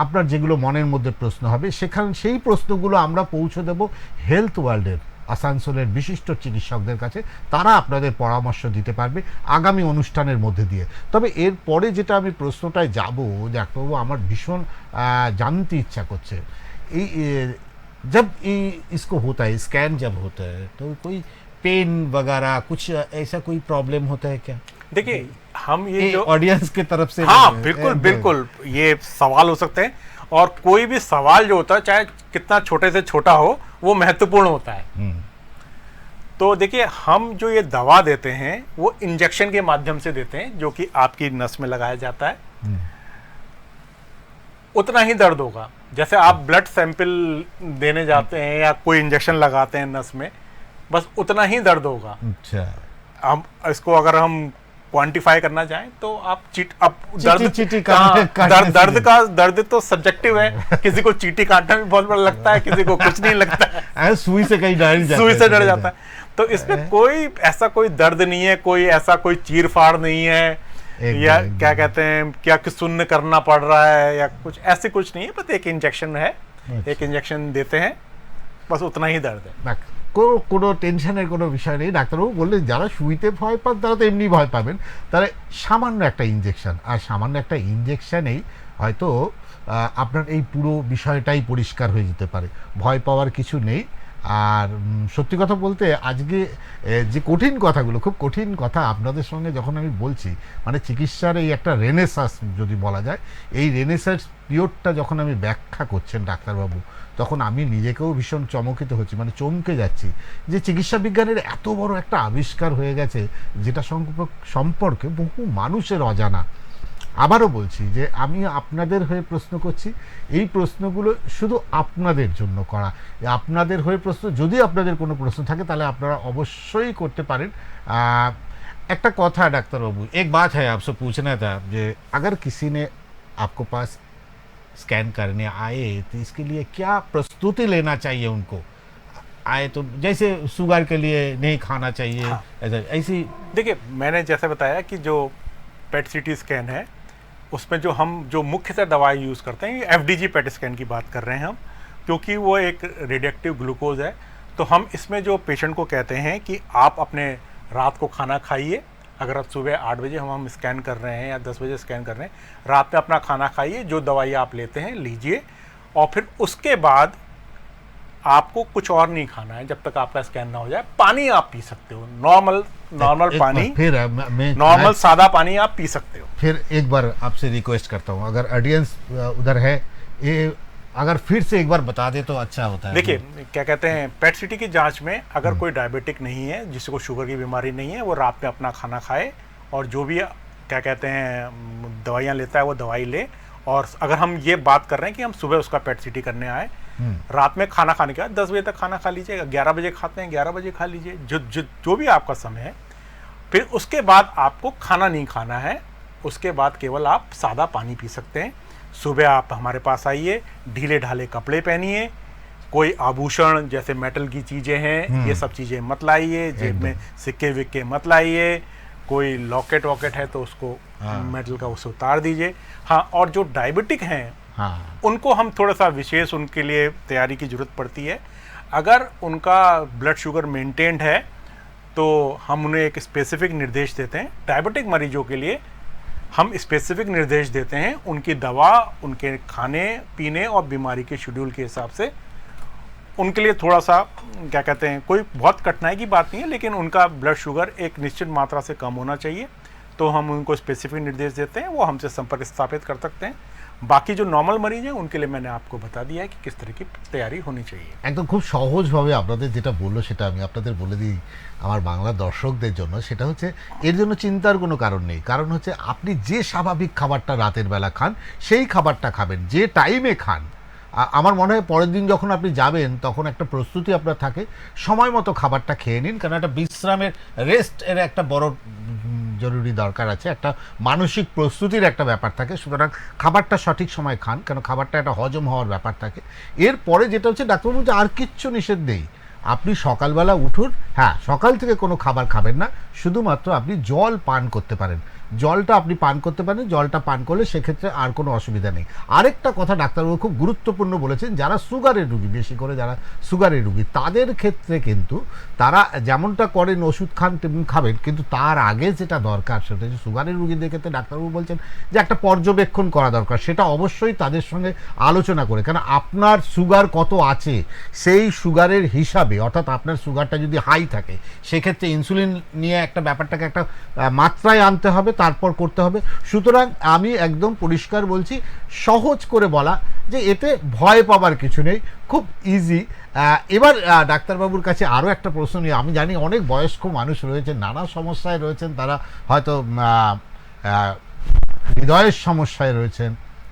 আপনার যেগুলো মনের মধ্যে প্রশ্ন হবে সেই প্রশ্নগুলো আমরা পৌঁছে দেব হেলথ ওয়ার্ল্ডের আসানসোলের বিশিষ্ট চিকিৎসকদের কাছে। তারা আপনাদের পরামর্শ দিতে পারবে আগামী অনুষ্ঠানের মধ্যে দিয়ে। তবে এরপরে যেটা আমি প্রশ্নটায় যাব, ডাক্তারবাবু আমার ভীষণ জানতে ইচ্ছা করছে, এই जब इसको होता है, स्कैन जब होता है, तो कोई पेन वगैरह कुछ ऐसा कोई प्रॉब्लम होता है क्या? देखिए हम ये जो ऑडियंस की तरफ से हाँ बिल्कुल बिल्कुल ये सवाल हो सकते हैं, और कोई भी सवाल जो होता है चाहे कितना छोटे से छोटा हो वो महत्वपूर्ण होता है। तो देखिए हम जो ये दवा देते हैं वो इंजेक्शन के माध्यम से देते हैं, जो कि आपकी नस में लगाया जाता है। उतना ही दर्द होगा जैसे आप ब्लड सैंपल देने जाते हैं या कोई इंजेक्शन लगाते हैं नस में, बस उतना ही दर्द होगा। अच्छा, हम इसको अगर हम क्वांटिफाई करना चाहें तो आप दर्द तो सब्जेक्टिव है। किसी को चींटी काटना भी बहुत बड़ा लगता है, किसी को कुछ नहीं लगता है, सुई से कहीं सुई से डर जाता है। तो इसमें कोई ऐसा कोई दर्द नहीं है, कोई ऐसा कोई चीर फाड़ नहीं है, या क्या कहते हैं क्या कि शून्य करना पड़ रहा है या कुछ ऐसे कुछ नहीं है। बस एक इंजेक्शन है, एक इंजेक्शन देते हैं, बस उतना ही दर्द है। কোনো টেনশনের কোনো বিষয় নেই। ডাক্তারবাবু বললেন যারা সুইতে ভয় পান তারা তো এমনি ভয় পাবেন, তাহলে সামান্য একটা ইঞ্জেকশন, আর সামান্য একটা ইঞ্জেকশনেই হয়তো আপনার এই পুরো বিষয়টাই পরিষ্কার হয়ে যেতে পারে। ভয় পাওয়ার কিছু নেই। আর সত্যি কথা বলতে আজকে যে কঠিন কথাগুলো, খুব কঠিন কথা আপনাদের সঙ্গে যখন আমি বলছি, মানে চিকিৎসার এই একটা রেনেসাঁস যদি বলা যায়, এই রেনেসাঁস পিরিয়ডটা যখন আমি ব্যাখ্যা করছেন ডাক্তারবাবু, তখন আমি নিজেকেও ভীষণ চমকিত হচ্ছি, মানে চমকে যাচ্ছি যে চিকিৎসা বিজ্ঞানের এত বড় একটা আবিষ্কার হয়ে গেছে যেটা সম্পর্কে বহু মানুষের অজানা। আবারও বলছি যে আমি আপনাদের হয়ে প্রশ্ন করছি, এই প্রশ্নগুলো শুধু আপনাদের জন্য করা। আপনাদের হয়ে প্রশ্ন, যদি আপনাদের কোনো প্রশ্ন থাকে তাহলে আপনারা অবশ্যই করতে পারেন। একটা কথা ডাক্তারবাবু, एक बात है आपसे पूछना था যে अगर किसी ने आपको पास स्कैन करने आए तो इसके लिए क्या प्रस्तुति लेना चाहिए उनको? आए तो जैसे शुगर के लिए नहीं खाना चाहिए, हाँ। ऐसी देखिए मैंने जैसे बताया कि जो पेट सीटी स्कैन है उसमें जो मुख्यतः दवाई यूज़ करते हैं, एफडीजी पेट स्कैन की बात कर रहे हैं हम, क्योंकि वो एक रेडिएक्टिव ग्लूकोज है। तो हम इसमें जो पेशेंट को कहते हैं कि आप अपने रात को खाना खाइए, अगर आप सुबह 8 बजे हम स्कैन कर रहे हैं या 10 बजे स्कैन कर रहे हैं, रात में अपना खाना खाइए, जो दवाई आप लेते हैं लीजिए, और फिर उसके बाद आपको कुछ और नहीं खाना है जब तक आपका स्कैन ना हो जाए। पानी आप पी सकते हो, नॉर्मल पानी, फिर नॉर्मल सादा पानी आप पी सकते हो। फिर एक बार आपसे रिक्वेस्ट करता हूँ, अगर ऑडियंस उधर है, ये अगर फिर से एक बार बता दे तो अच्छा होता है। देखिए क्या कहते हैं, पेट सीटी की जांच में अगर कोई डायबिटिक नहीं है, जिसको शुगर की बीमारी नहीं है, वो रात में अपना खाना खाए, और जो भी क्या कहते हैं दवाइयाँ लेता है वो दवाई ले। और अगर हम ये बात कर रहे हैं कि हम सुबह उसका पेट सीटी करने आए, रात में खाना खाने के बाद 10 बजे तक खाना खा लीजिएगा, 11 बजे खाते हैं 11 बजे खा लीजिए, जो भी आपका समय है। फिर उसके बाद आपको खाना नहीं खाना है, उसके बाद केवल आप सादा पानी पी सकते हैं। सुबह आप हमारे पास आइए, ढीले ढाले कपड़े पहनिए, कोई आभूषण जैसे मेटल की चीज़ें हैं ये सब चीज़ें मत लाइए, जेब में सिक्के विक्के मत लाइए, कोई लॉकेट वॉकेट है तो उसको मेटल का उसे उतार दीजिए। हाँ, और जो डायबिटिक हैं उनको हम थोड़ा सा विशेष उनके लिए तैयारी की ज़रूरत पड़ती है। अगर उनका ब्लड शुगर मेंटेन्ड है तो हम उन्हें एक स्पेसिफिक निर्देश देते हैं। डायबिटिक मरीजों के लिए हम स्पेसिफिक निर्देश देते हैं, उनकी दवा, उनके खाने पीने और बीमारी के शेड्यूल के हिसाब से। उनके लिए थोड़ा सा क्या कहते हैं, कोई बहुत कठिनाई की बात नहीं है, लेकिन उनका ब्लड शुगर एक निश्चित मात्रा से कम होना चाहिए। तो हम उनको स्पेसिफिक निर्देश देते हैं, वो हमसे संपर्क स्थापित कर सकते हैं। बाकी जो नॉर्मल मरीज हैं उनके लिए मैंने आपको बता दिया है कि किस तरह की तैयारी होनी चाहिए। একদম খুব সহজভাবে আপনাদের যেটা বললো সেটা আমি আপনাদের বলে দিই আমার বাংলা দর্শকদের জন্য, সেটা হচ্ছে এর জন্য চিন্তার কোনো কারণ নেই। কারণ হচ্ছে আপনি যে স্বাভাবিক খাবারটা রাতের বেলা খান সেই খাবারটা খাবেন, যে টাইমে খান। আমার মনে হয় পরের দিন যখন আপনি যাবেন তখন একটা প্রস্তুতি আপনার থাকে, সময় মতো খাবারটা খেয়ে নিন, কারণ একটা বিশ্রামের রেস্ট এর একটা বড় জরুরি দরকার আছে, একটা মানসিক প্রস্তুতির একটা ব্যাপার থাকে। সুতরাং খাবারটা সঠিক সময় খান, কারণ খাবারটা একটা হজম হওয়ার ব্যাপার থাকে। এরপরে যেটা হচ্ছে ডাক্তারবাবু বলছে আর কিচ্ছু নিষেধ নেই, আপনি সকালবেলা উঠুন, হ্যাঁ সকাল থেকে কোনো খাবার খাবেন না, শুধুমাত্র আপনি জল পান করতে পারেন, জলটা আপনি পান করতে পারেন, জলটা পান করলে সেক্ষেত্রে আর কোনো অসুবিধা নেই। আরেকটা কথা ডাক্তারবাবু খুব গুরুত্বপূর্ণ বলেছেন, যারা সুগারের রুগী, বেশি করে যারা সুগারের রুগী তাদের ক্ষেত্রে কিন্তু তারা যেমনটা করেন ওষুধ খান তেমনি খাবেন, কিন্তু তার আগে যেটা দরকার সেটা হচ্ছে সুগারের রুগীদের ক্ষেত্রে ডাক্তারবাবু বলছেন যে একটা পর্যবেক্ষণ করা দরকার, সেটা অবশ্যই তাদের সঙ্গে আলোচনা করে, কারণ আপনার সুগার কত আছে সেই সুগারের হিসাবে, অর্থাৎ আপনার সুগারটা যদি হাই থাকে সেক্ষেত্রে ইনসুলিন নিয়ে একটা ব্যাপারটাকে একটা মাত্রায় আনতে হবে, তারপর করতে হবে। সুতরাং আমি একদম পরিষ্কার বলছি, সহজ করে বলা যে এতে ভয় পাবার কিছু নেই, খুব ইজি। এবার ডাক্তারবাবুর কাছে আরও একটা প্রশ্ন নিয়ে, আমি জানি অনেক বয়স্ক মানুষ রয়েছেন, নানা সমস্যায় রয়েছেন, তারা হয়তো হৃদয়ের সমস্যায় রয়েছেন,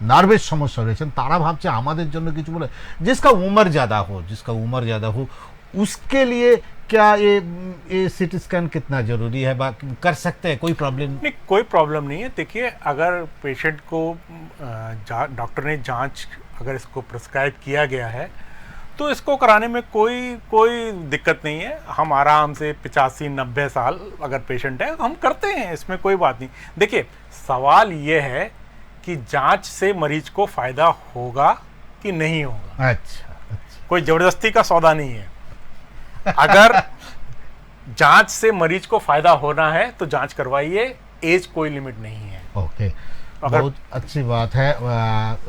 নার্ভের সমস্যা রয়েছেন, তারা ভাবছে আমাদের জন্য কিছু বলে, जिसका उम्र ज़्यादा हो उसके लिए क्या ये सीटी स्कैन कितना जरूरी है, कर सकते हैं, कोई प्रॉब्लम नहीं? कोई प्रॉब्लम नहीं है। देखिए, अगर पेशेंट को डॉक्टर ने जांच अगर इसको प्रिस्क्राइब किया गया है तो इसको कराने में कोई दिक्कत नहीं है। हम आराम से 85-90 साल अगर पेशेंट है हम करते हैं, इसमें कोई बात नहीं। देखिए, सवाल ये है कि जांच से मरीज को फायदा होगा कि नहीं होगा। अच्छा, कोई जबरदस्ती का सौदा नहीं है। अगर जांच से मरीज को फायदा होना है तो जांच करवाइए, एज कोई लिमिट नहीं है। ওকে, বহুত अच्छी बात है।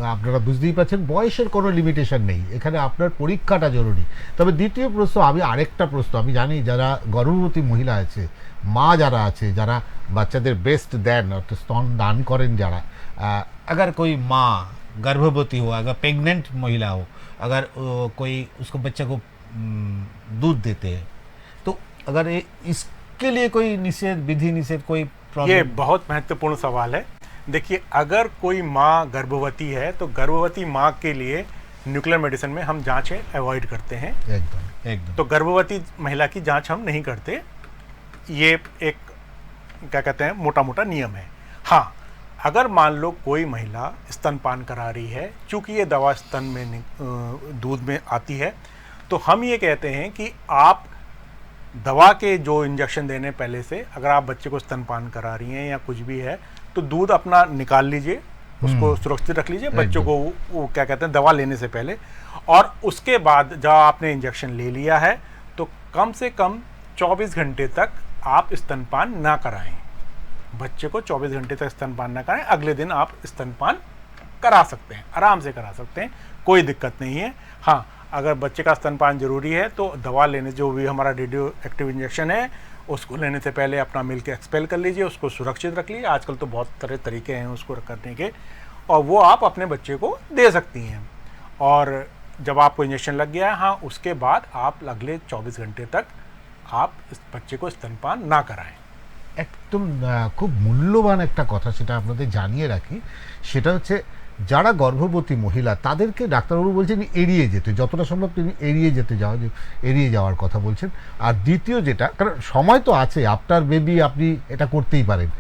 আপনারা বুঝতেই পারছেন বয়সের কোনো লিমিটেশন নেই, এখানে আপনার পরীক্ষাটা জরুরি। তবে দ্বিতীয় প্রশ্ন, আমি আরেকটা প্রশ্ন, আমি জানি যারা গর্ভবতী মহিলা আছে, মা যারা আছে, যারা বাচ্চাদের ব্রেস্ট দেন অর্থাৎ স্তন দান করেন যারা, अगर कोई माँ गर्भवती हो, अगर प्रेग्नेंट महिला हो, अगर कोई उसको बच्चे को दूध देते हैं, तो अगर इसके लिए कोई निषेध, विधि निषेध, कोई प्रॉब्लम? ये बहुत महत्वपूर्ण सवाल है। देखिए, अगर कोई माँ गर्भवती है तो गर्भवती माँ के लिए न्यूक्लियर मेडिसिन में हम जांचें अवॉइड करते हैं। एकदम। तो गर्भवती महिला की जांच हम नहीं करते, ये एक क्या कहते हैं मोटा मोटा नियम है। हाँ, अगर मान लो कोई महिला स्तनपान करा रही है, चूँकि ये दवा स्तन में दूध में आती है, तो हम ये कहते हैं कि आप दवा के जो इंजेक्शन देने पहले से, अगर आप बच्चे को स्तनपान करा रही हैं या कुछ भी है, तो दूध अपना निकाल लीजिए, उसको सुरक्षित रख लीजिए बच्चों को, वो क्या कहते हैं दवा लेने से पहले। और उसके बाद जब आपने इंजेक्शन ले लिया है तो कम से कम 24 घंटे तक आप स्तनपान ना कराएं, बच्चे को 24 घंटे तक स्तनपान ना कराएं। अगले दिन आप स्तनपान करा सकते हैं, आराम से करा सकते हैं, कोई दिक्कत नहीं है। हाँ, अगर बच्चे का स्तनपान जरूरी है तो दवा लेने, जो भी हमारा रेडियो एक्टिव इंजेक्शन है उसको लेने से पहले अपना मिल्क एक्सपेल कर लीजिए, उसको सुरक्षित रख लीजिए। आजकल तो बहुत तरह तरीके हैं उसको करने के, और वो आप अपने बच्चे को दे सकती हैं। और जब आपको इंजेक्शन लग गया है, हाँ, उसके बाद आप अगले 24 घंटे तक आप इस बच्चे को स्तनपान ना कराएं। একদম খুব মূল্যবান একটা কথা, সেটা আপনাদের জানিয়ে রাখি, সেটা হচ্ছে যারা গর্ভবতী মহিলা তাদেরকে ডাক্তারবাবু বলছেন এড়িয়ে যেতে, যতটা সম্ভব তিনি এড়িয়ে যাওয়ার কথা বলছেন। আর দ্বিতীয় যেটা, কারণ সময় তো আছে, আপনার বেবি, আপনি এটা করতেই পারেন।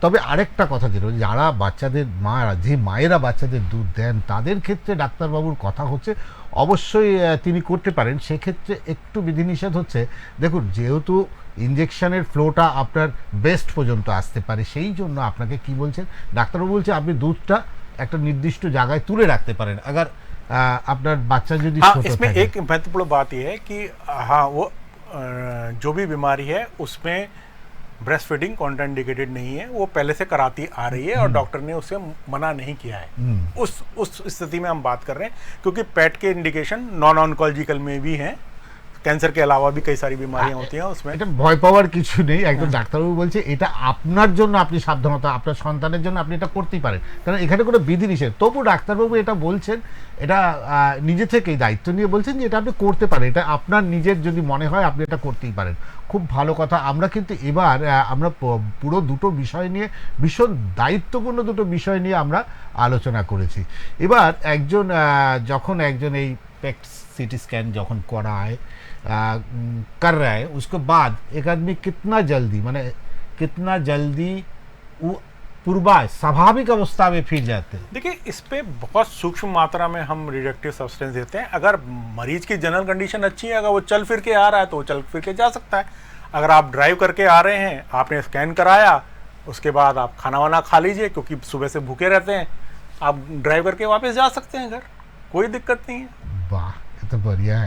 তবে আরেকটা কথা যেটা, যারা বাচ্চাদের মায়েরা, যে মায়েরা বাচ্চাদের দুধ দেন তাদের ক্ষেত্রে ডাক্তারবাবুর কথা হচ্ছে অবশ্যই তিনি করতে পারেন, সেক্ষেত্রে একটু বিধিনিষেধ হচ্ছে। দেখুন, যেহেতু ইঞ্জেকশনের ফ্লোটা আপনার বেস্ট পর্যন্ত আসতে পারে, সেই জন্য আপনাকে কি বলছেন ডাক্তারবাবু, বলছে আপনি দুধটা একটা নির্দিষ্ট জায়গায় তুলে রাখতে পারেন। अगर আপনার বাচ্চা যদি हाँ, इसमें एक महत्वपूर्ण बात यह है कि हाँ, वो जो भी बीमारी है उसमें ब्रेस्ट फीडिंग कॉन्ट्राइंडिकेटेड नहीं है, वो पहले से कराती आ रही है और डॉक्टर ने उसे मना नहीं किया है। उस स्थिति में हम बात कर रहे हैं, क्योंकि पेट के इंडिकेशन नॉन ऑन्कोलॉजिकल में भी हैं, कैंसर के अलावा भी कई सारी बीमारियां होती हैं उसमें। এটা ভয় পাওয়ার কিছু নেই, একদম ডাক্তারবাবু বলছে এটা আপনার জন্য, আপনি সাবধানতা, আপনার সন্তানের জন্য আপনি এটা করতেই পারেন, কারণ এখানে কোনো বিধি নিষেধ। তবু ডাক্তারবাবু এটা বলছেন, এটা নিজে থেকেই দায়িত্ব নিয়ে বলছেন যে এটা আপনি করতে পারেন, এটা আপনার নিজের যদি মনে হয় আপনি এটা করতেই পারেন। খুব ভালো কথা। আমরা কিন্তু এবার আমরা পুরো দুটো বিষয় নিয়ে, ভীষণ দায়িত্বপূর্ণ দুটো বিষয় নিয়ে আমরা আলোচনা করেছি। এবার একজন যখন একজন এই पेट सीटी स्कैन जखन कराए कर रहा है, उसके बाद एक आदमी कितना जल्दी, माने कितना जल्दी वो पूर्वा स्वाभाविक अवस्था में फिर जाते हैं। देखिए, इस पे बहुत सूक्ष्म मात्रा में हम रिडक्टिव सब्सटेंस देते हैं। अगर मरीज की जनरल कंडीशन अच्छी है, अगर वो चल फिर के आ रहा है तो वो चल फिर के जा सकता है। अगर आप ड्राइव करके आ रहे हैं, आपने स्कैन कराया, उसके बाद आप खाना वाना खा लीजिए, क्योंकि सुबह से भूखे रहते हैं, आप ड्राइव करके वापस जा सकते हैं घर, कोई दिक्कत नहीं है। বাহ, এত বড়িয়া।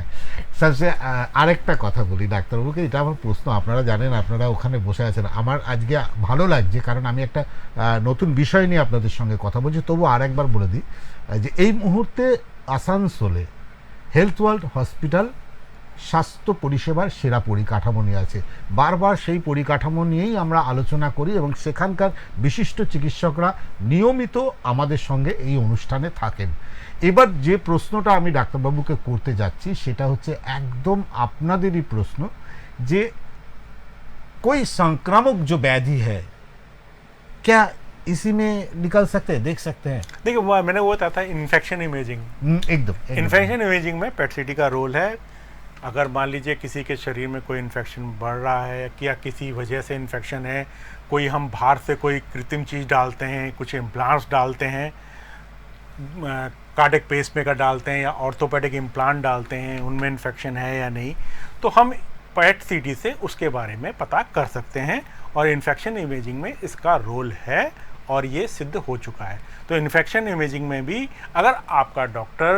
সবচেয়ে আরেকটা কথা বলি ডাক্তারবাবুকে, এটা আমার প্রশ্ন, আপনারা জানেন, আপনারা ওখানে বসে আছেন, আমার আজকে ভালো লাগছে কারণ আমি একটা নতুন বিষয় নিয়ে আপনাদের সঙ্গে কথা বলছি। তবু আরেকবার বলে দিই যে এই মুহূর্তে আসানসোলে হেলথ ওয়ার্ল্ড হসপিটাল স্বাস্থ্য পরিষেবার সেরা পরিকাঠামো নিয়ে আছে। বারবার সেই পরিকাঠামো নিয়েই আমরা আলোচনা করি এবং সেখানকার বিশিষ্ট চিকিৎসকরা নিয়মিত আমাদের সঙ্গে এই অনুষ্ঠানে থাকেন। এবার যে প্রশ্নটা আমি ডাক্তারবাবুকে করতে যাচ্ছি সেটা হচ্ছে একদম আপনাদেরই প্রশ্ন, যে कोई संक्रामक जो व्याधि है क्या इसी में निकल सकते हैं, देख सकते हैं? देखिए, मैंने वो बताया था इन्फेक्शन इमेजिंग। एकदम इन्फेक्शन इमेजिंग में पेट सीटी का रोल है। अगर मान लीजिए किसी के शरीर में कोई इन्फेक्शन बढ़ रहा है या किसी वजह से इन्फेक्शन है, कोई हम बाहर से कोई कृत्रिम चीज़ डालते हैं, कुछ इम्प्लांट्स डालते हैं, कार्डियक पेसमेकर डालते हैं या ऑर्थोपेडिक इम्प्लांट डालते हैं, उनमें इन्फेक्शन है या नहीं, तो हम पेट सीटी से उसके बारे में पता कर सकते हैं। और इन्फेक्शन इमेजिंग में इसका रोल है और ये सिद्ध हो चुका है। तो इन्फेक्शन इमेजिंग में भी अगर आपका डॉक्टर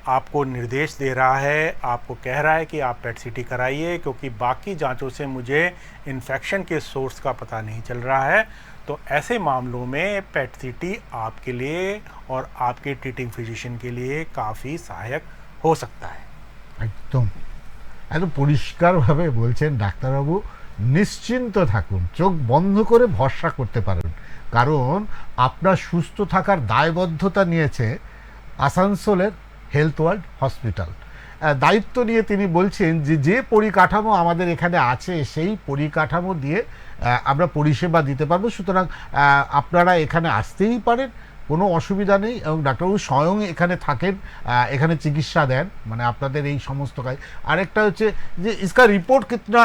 आपको निर्देश दे रहा है, आपको कह रहा है कि आप पेट सीटी कराइए क्योंकि बाकी जांचों से मुझे इन्फेक्शन के सोर्स का पता नहीं चल रहा है, तो ऐसे मामलों में पेट सीटी आपके लिए और आपके ट्रीटिंग फिजिशियन के लिए काफ़ी सहायक हो सकता है। একদম একদম পরিষ্কারভাবে বলছেন ডাক্তারবাবু, নিশ্চিন্ত থাকুন, চোখ বন্ধ করে ভরসা করতে পারেন, কারণ আপনার সুস্থ থাকার দায়বদ্ধতা নিয়েছে আসানসোলের হেলথ ওয়ার্ল্ড হসপিটাল। দায়িত্ব নিয়ে তিনি বলছেন যে যে পরিকাঠামো আমাদের এখানে আছে সেই পরিকাঠামো দিয়ে আমরা পরিষেবা দিতে পারবো, সুতরাং আপনারা এখানে আসতেই পারেন, কোনো অসুবিধা নেই। এবং ডাক্তারবাবু স্বয়ং এখানে থাকেন, এখানে চিকিৎসা দেন, মানে আপনাদের এই সমস্ত কাজ। আরেকটা হচ্ছে যে इसका रिपोर्ट कितना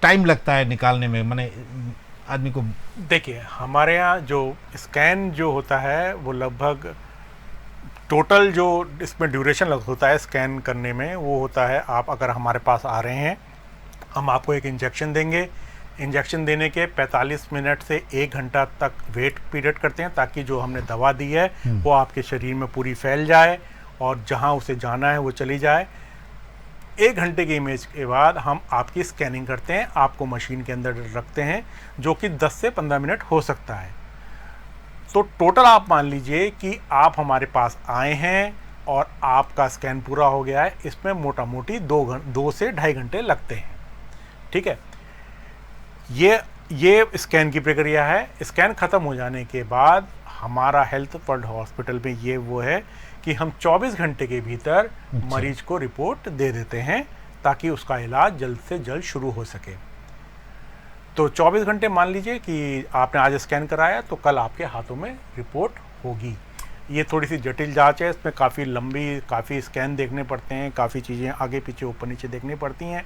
टाइम लगता है निकालने में, माने आदमी को? देखिए, हमारे यहाँ जो स्कैन जो होता है वो लगभग टोटल जो इसमें ड्यूरेशन होता है स्कैन करने में, वो होता है, आप अगर हमारे पास आ रहे हैं, हम आपको एक इंजेक्शन देंगे। इंजेक्शन देने के 45 मिनट से 1 घंटा तक वेट पीरियड करते हैं ताकि जो हमने दवा दी है वो आपके शरीर में पूरी फैल जाए और जहां उसे जाना है वो चली जाए। 1 घंटे की इमेज के बाद हम आपकी स्कैनिंग करते हैं, आपको मशीन के अंदर रखते हैं, जो कि 10 से 15 मिनट हो सकता है। तो टोटल आप मान लीजिए कि आप हमारे पास आए हैं और आपका स्कैन पूरा हो गया है, इसमें मोटा मोटी 2 से 2.5 घंटे लगते हैं। ठीक है, ये स्कैन की प्रक्रिया है। स्कैन ख़त्म हो जाने के बाद हमारा हेल्थ वर्ल्ड हॉस्पिटल में ये वो है कि हम 24 घंटे के भीतर मरीज को रिपोर्ट दे देते हैं ताकि उसका इलाज जल्द से जल्द शुरू हो सके। तो 24 घंटे मान लीजिए कि आपने आज स्कैन कराया तो कल आपके हाथों में रिपोर्ट होगी। ये थोड़ी सी जटिल जांच है, इसमें काफ़ी लंबी, काफ़ी स्कैन देखने पड़ते हैं, काफ़ी चीज़ें आगे पीछे ऊपर नीचे देखनी पड़ती हैं,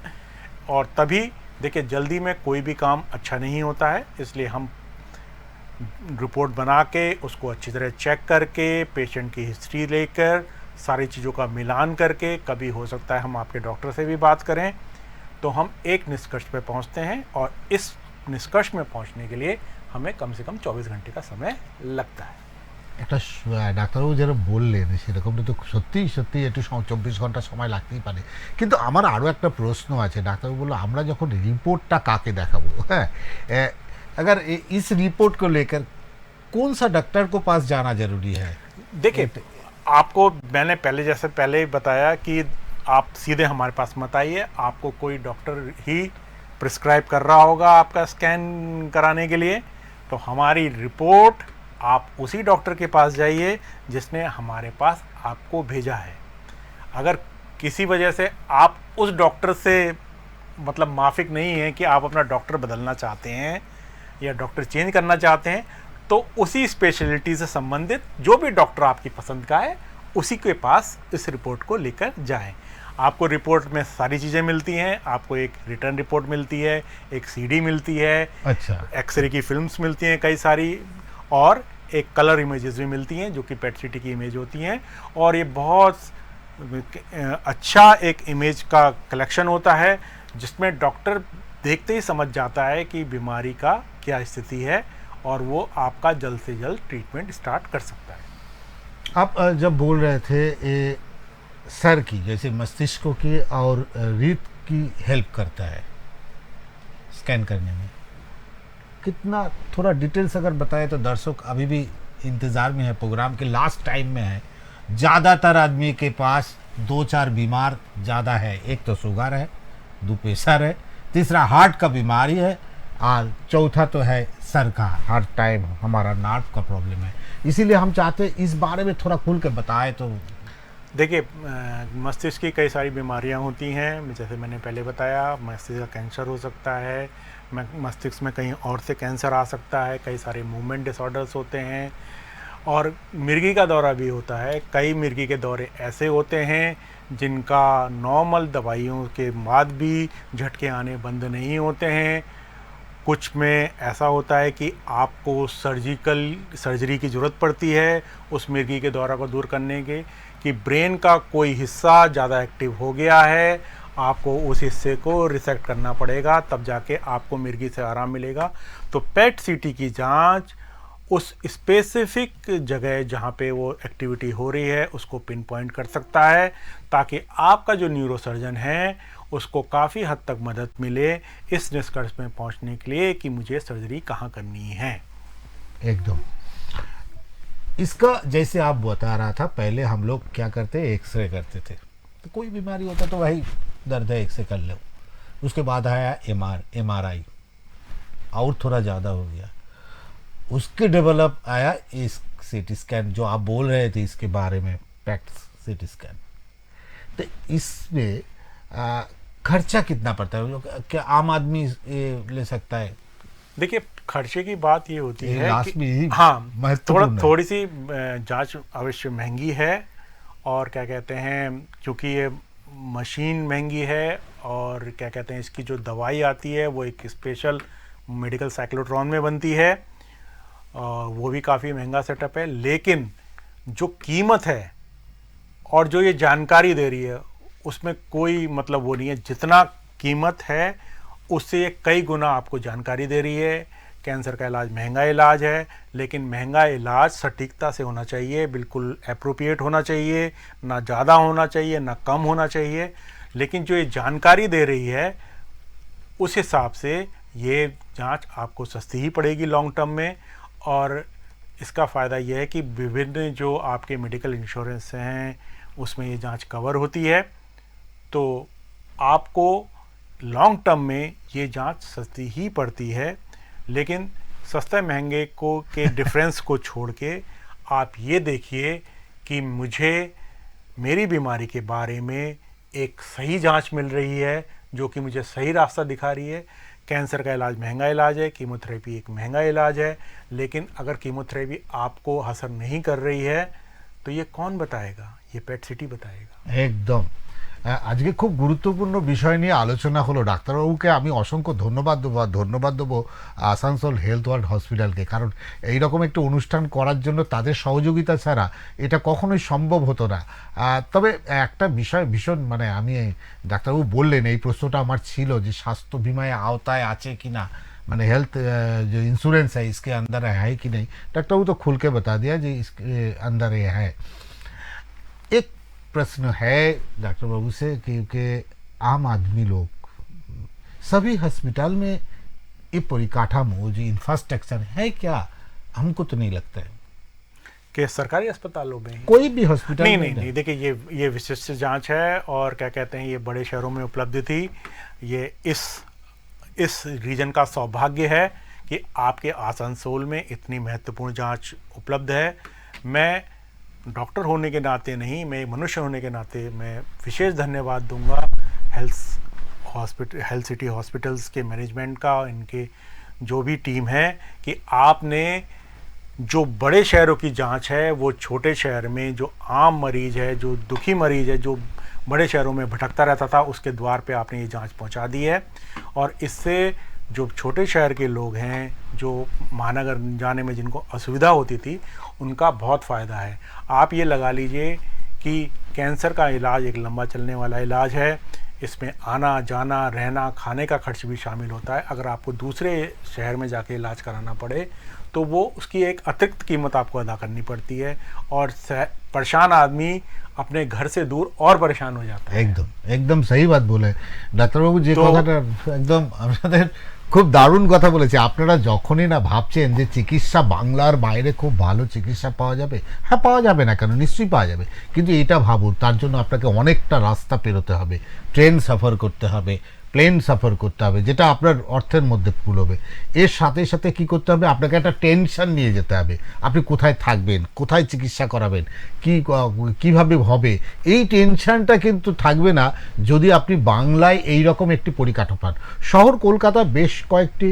और तभी देखिए जल्दी में कोई भी काम अच्छा नहीं होता है। इसलिए हम रिपोर्ट बना के उसको अच्छी तरह चेक करके, पेशेंट की हिस्ट्री लेकर, सारी चीज़ों का मिलान करके, कभी हो सकता है हम आपके डॉक्टर से भी बात करें, तो हम एक निष्कर्ष पे पहुंचते हैं। और इस निष्कर्ष में पहुंचने के लिए हमें कम से कम 24 घंटे का समय लगता है। একটা ডাক্তারবাবু যারা বললেন সেরকমটা তো সত্যিই সত্যি একটু 24 ঘন্টা সময় লাগতেই পারে। কিন্তু আমার আরও একটা প্রশ্ন আছে। ডাক্তারবাবু বললো আমরা যখন রিपोर्टটা काके দেখাবো, হ্যাঁ, अगर इस रिपोर्ट को लेकर कौन सा डॉक्टर को पास जाना जरूरी है? देखिए, आपको मैंने पहले ही बताया कि आप सीधे हमारे पास मत आइए, आपको कोई डॉक्टर ही प्रिस्क्राइब कर रहा होगा आपका स्कैन कराने के लिए, तो हमारी रिपोर्ट आप उसी डॉक्टर के पास जाइए जिसने हमारे पास आपको भेजा है। अगर किसी वजह से आप उस डॉक्टर से मतलब माफिक नहीं है कि आप अपना डॉक्टर बदलना चाहते हैं या डॉक्टर चेंज करना चाहते हैं, तो उसी स्पेशलिटी से संबंधित जो भी डॉक्टर आपकी पसंद का है उसी के पास इस रिपोर्ट को लेकर जाएं। आपको रिपोर्ट में सारी चीज़ें मिलती हैं, आपको एक रिटर्न रिपोर्ट मिलती है, एक सीडी मिलती है, अच्छा, एक्सरे की फिल्म्स मिलती हैं कई सारी, और एक कलर इमेजेस भी मिलती हैं जो कि पेट सिटी की इमेज होती हैं। और ये बहुत अच्छा एक इमेज का कलेक्शन होता है जिसमें डॉक्टर देखते ही समझ जाता है कि बीमारी का क्या स्थिति है और वो आपका जल्द से जल्द ट्रीटमेंट स्टार्ट कर सकता है। आप जब बोल रहे थे ये सर की जैसे मस्तिष्क की और रीढ़ की हेल्प करता है स्कैन करने में, कितना थोड़ा डिटेल्स अगर बताए तो दर्शक अभी भी इंतज़ार में है, प्रोग्राम के लास्ट टाइम में है। ज़्यादातर आदमी के पास 2-4 बीमार ज़्यादा है, एक तो शुगर है, 2 प्रेशर है, तीसरा हार्ट का बीमारी है और चौथा तो है सर का, हर टाइम हमारा नार्व का प्रॉब्लम है। इसीलिए हम चाहते हैं इस बारे में थोड़ा खुल के बताएं। तो देखिए, मस्तिष्क की कई सारी बीमारियां होती हैं, जैसे मैंने पहले बताया, मस्तिष्क का कैंसर हो सकता है, मस्तिष्क में कहीं और से कैंसर आ सकता है, कई सारे मूवमेंट डिसऑर्डर्स होते हैं, और मिर्गी का दौरा भी होता है। कई मिर्गी के दौरे ऐसे होते हैं जिनका नॉर्मल दवाइयों के बाद भी झटके आने बंद नहीं होते हैं। कुछ में ऐसा होता है कि आपको सर्जरी की ज़रूरत पड़ती है उस मिर्गी के दौरा को दूर करने के, कि ब्रेन का कोई हिस्सा ज़्यादा एक्टिव हो गया है, आपको उस हिस्से को रिसेक्ट करना पड़ेगा, तब जाके आपको मिर्गी से आराम मिलेगा। तो पेट सीटी की जांच उस स्पेसिफिक जगह जहाँ पे वो एक्टिविटी हो रही है उसको पिन पॉइंट कर सकता है, ताकि आपका जो न्यूरोसर्जन है उसको काफ़ी हद तक मदद मिले इस निष्कर्ष में पहुँचने के लिए कि मुझे सर्जरी कहाँ करनी है। एकदम इसका जैसे आप बता रहा था, पहले हम लोग क्या करते, एक्सरे करते थे, तो कोई बीमारी होता तो वही दर्द है एक्सरे कर लो, उसके बाद आया MRI और थोड़ा ज़्यादा हो गया, उसके डेवलप आया इस CT स्कैन जो आप बोल रहे थे इसके बारे में, पेट CT स्कैन। तो इसमें खर्चा कितना पड़ता है, क्या आम आदमी ले सकता है? देखिए, खर्चे की बात ये होती है कि हाँ, थोड़ी सी जांच अवश्य महंगी है, और क्या कहते हैं, क्योंकि ये मशीन महंगी है, और क्या कहते हैं इसकी जो दवाई आती है वो एक स्पेशल मेडिकल साइक्लोट्रॉन में बनती है, और वो भी काफ़ी महंगा सेटअप है। लेकिन जो कीमत है और जो ये जानकारी दे रही है उसमें कोई मतलब वो नहीं है, जितना कीमत है उससे ये कई गुना आपको जानकारी दे रही है। कैंसर का इलाज महंगा इलाज है, लेकिन महंगा इलाज सटीकता से होना चाहिए, बिल्कुल एप्रोप्रिएट होना चाहिए, ना ज़्यादा होना चाहिए ना कम होना चाहिए। लेकिन जो ये जानकारी दे रही है उस हिसाब से ये जांच आपको सस्ती ही पड़ेगी लॉन्ग टर्म में, और इसका फ़ायदा ये है कि विभिन्न जो आपके मेडिकल इंश्योरेंस हैं उसमें ये जांच कवर होती है, तो आपको लॉन्ग टर्म में ये जांच सस्ती ही पड़ती है। लेकिन सस्ते महंगे को के डिफरेंस को छोड़ के आप ये देखिए कि मुझे मेरी बीमारी के बारे में एक सही जांच मिल रही है जो कि मुझे सही रास्ता दिखा रही है। कैंसर का इलाज महंगा इलाज है, कीमोथेरेपी एक महंगा इलाज है, लेकिन अगर कीमोथेरेपी आपको असर नहीं कर रही है तो ये कौन बताएगा? ये पेट सिटी बताएगा। एकदम আজকে খুব গুরুত্বপূর্ণ বিষয় নিয়ে আলোচনা হলো। ডাক্তারবাবুকে আমি অসংখ্য ধন্যবাদ দেবো আসানসোল হেলথ ওয়ার্ল্ড হসপিটালকে, কারণ এইরকম একটি অনুষ্ঠান করার জন্য তাদের সহযোগিতা ছাড়া এটা কখনোই সম্ভব হতো না। তবে একটা বিষয় ভীষণ আমি ডাক্তারবাবু বললেন, এই প্রশ্নটা আমার ছিল যে স্বাস্থ্য বিমায় আওতায় আছে কি না, हेल्थ जो इंश्योरेंस है इसके अंदर है कि नहीं। डॉक्टर तो खुल के बता दिया जी इसके अंदर ये है। एक प्रश्न है डॉक्टर बाबू से, क्योंकि आम आदमी लोग सभी हॉस्पिटल में ये परिकाठामो जो इंफ्रास्ट्रक्चर है क्या, हमको तो नहीं लगता है। कि सरकारी अस्पतालों में ही? कोई भी हॉस्पिटल नहीं में नहीं नहीं, देखिए ये विशिष्ट जांच है और क्या कहते हैं, ये बड़े शहरों में उपलब्ध थी। ये इस रीजन का सौभाग्य है कि आपके आसनसोल में इतनी महत्वपूर्ण जांच उपलब्ध है। मैं डॉक्टर होने के नाते नहीं, मैं मनुष्य होने के नाते मैं विशेष धन्यवाद दूंगा हेल्थ सिटी हॉस्पिटल्स के मैनेजमेंट का, इनके जो भी टीम है, कि आपने जो बड़े शहरों की जांच है वो छोटे शहर में जो आम मरीज है, जो दुखी मरीज है, जो बड़े शहरों में भटकता रहता था, उसके द्वार पे आपने ये जांच पहुंचा दी है। और इससे जो छोटे शहर के लोग हैं, जो महानगर जाने में जिनको असुविधा होती थी, उनका बहुत फ़ायदा है। आप ये लगा लीजिए कि कैंसर का इलाज एक लंबा चलने वाला इलाज है। इसमें आना जाना रहना खाने का खर्च भी शामिल होता है। अगर आपको दूसरे शहर में जाके इलाज कराना पड़े तो वो उसकी एक अतिरिक्त कीमत आपको अदा करनी पड़ती है, और परेशान आदमी अपने घर से दूर और परेशान हो जाता है। একদম সহি বাত বলে ডাক্তারবাবু, যে কথাটা একদম আপনাদের খুব দারুণ কথা বলেছে। আপনারা যখনই না ভাবছেন যে চিকিৎসা বাংলার বাইরে খুব ভালো চিকিৎসা পাওয়া যাবে, হ্যাঁ পাওয়া যাবে না কেন, নিশ্চয়ই পাওয়া যাবে, কিন্তু এটা ভাবুন তার জন্য আপনাকে অনেকটা রাস্তা পেরোতে হবে, ট্রেন সফর করতে হবে, প্লেন সফর করতে হবে, যেটা আপনার অর্থের মধ্যে কুলোবে। এর সাথে সাথে কি করতে হবে, আপনাকে একটা টেনশন নিয়ে যেতে হবে, আপনি কোথায় থাকবেন, কোথায় চিকিৎসা করাবেন, কিভাবে হবে, এই টেনশনটা কিন্তু থাকবে না যদি আপনি বাংলায় এই রকম একটি পরিকাঠামো পান। শহর কলকাতা বেশ কয়েকটি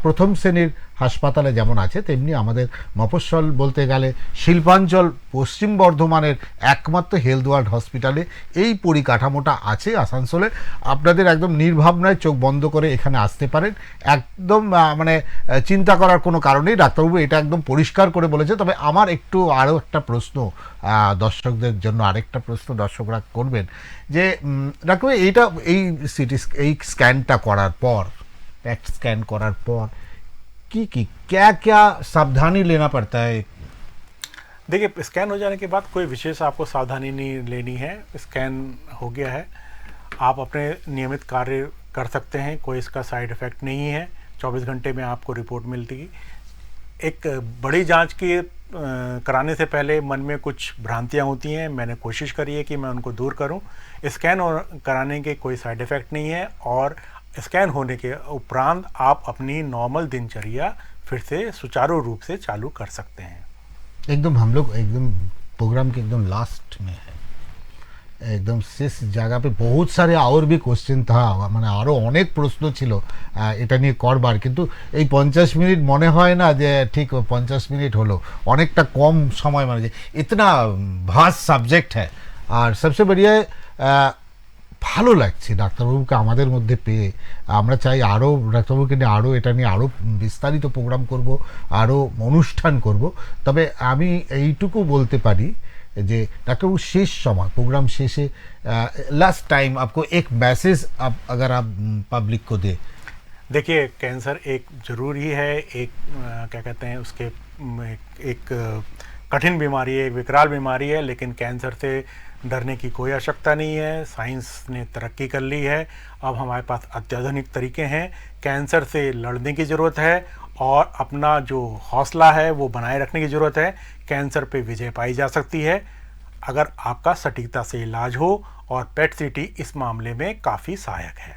প্রথম শ্রেণীর হাসপাতালে যেমন আছে, তেমনি আমাদের মফস্বল বলতে গেলে শিল্পাঞ্চল পশ্চিম বর্ধমানের একমাত্র হেলথ ওয়ার্ল্ড হসপিটালে এই পরিকাঠামোটা আছে আসানসোলে। আপনাদের একদম নির্ভাবনায় চোখ বন্ধ করে এখানে আসতে পারেন, একদম মানে চিন্তা করার কোনো কারণেই। ডাক্তারবাবু এটা একদম পরিষ্কার করে বলেছে। তবে আমার একটু আরও একটা প্রশ্ন, দর্শকদের জন্য আরেকটা প্রশ্ন দর্শকরা করবেন যে ডাক্তারবাবু এই স্ক্যানটা করার পর, পেট স্ক্যান করার পর की क्या क्या सावधानी लेना पड़ता है? देखिए, स्कैन हो जाने के बाद कोई विशेष आपको सावधानी नहीं लेनी है। स्कैन हो गया है, आप अपने नियमित कार्य कर सकते हैं, कोई इसका साइड इफ़ेक्ट नहीं है। 24 घंटे में आपको रिपोर्ट मिलती है। एक बड़ी जांच की कराने से पहले मन में कुछ भ्रांतियां होती हैं, मैंने कोशिश करी है कि मैं उनको दूर करूं। स्कैन कराने के कोई साइड इफ़ेक्ट नहीं है, और स्कैन होने के उपरांत आप अपनी नॉर्मल दिनचर्या फिर से सुचारू रूप से चालू कर सकते हैं। एकदम हम लोग एकदम प्रोग्राम के एकदम लास्ट में है, একদম শেষ জায়গা पे बहुत सारे और भी কোশ্চেন था, মানে আরও অনেক প্রশ্ন ছিল এটা নিয়ে করবার, কিন্তু এই 50 মিনিট মনে হয় না যে ঠিক 50 মিনিট হলো, অনেকটা কম সময়, মানে যে इतना ভাস্ট সাবজেক্ট है। আর সবচেয়ে बढ़िया ভালো লাগছে ডাক্তারবাবুকে আমাদের মধ্যে পেয়ে। আমরা চাই আরও ডাক্তারবাবুকে নিয়ে আরও এটা নিয়ে আরও বিস্তারিত প্রোগ্রাম করব, আরও অনুষ্ঠান করব। তবে আমি এইটুকু বলতে পারি যে ডাক্তারবাবু শেষ সময় प्रोग्राम शेषे लास्ट टाइम आपको एक मैसेज आप अगर आप पब्लिक को दे। देखिए, कैंसर एक ज़रूरी है, एक क्या कहते हैं उसके एक कठिन बीमारी है, एक विकराल बीमारी है, लेकिन कैंसर से डरने की कोई आवश्यकता नहीं है। साइंस ने तरक्की कर ली है, अब हमारे पास अत्याधुनिक तरीके हैं। कैंसर से लड़ने की ज़रूरत है और अपना जो हौसला है वो बनाए रखने की ज़रूरत है। कैंसर पे विजय पाई जा सकती है अगर आपका सटीकता से इलाज हो, और पेट सिटी इस मामले में काफ़ी सहायक है।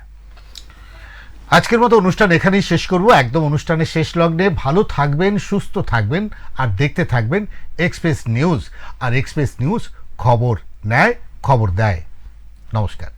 আজকের মতো অনুষ্ঠান এখানেই শেষ করব। একদম অনুষ্ঠানের শেষ লগ্নে ভালো থাকবেন, সুস্থ থাকবেন, আর দেখতে থাকবেন এক্সপ্রেস নিউজ। আর এক্সপ্রেস নিউজ খবর নেয়, খবর দেয়। নমস্কার।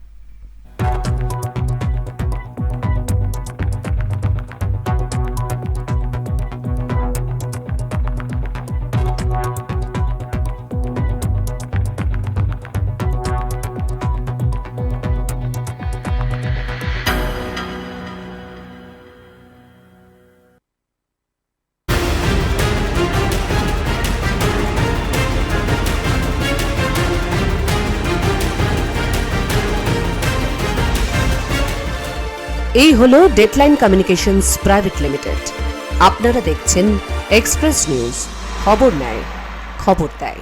এই হলো ডেডলাইন কমিউনিকেশনস প্রাইভেট লিমিটেড। আপনারা দেখছেন এক্সপ্রেস নিউজ, খবর নেয়, খবর দেয়।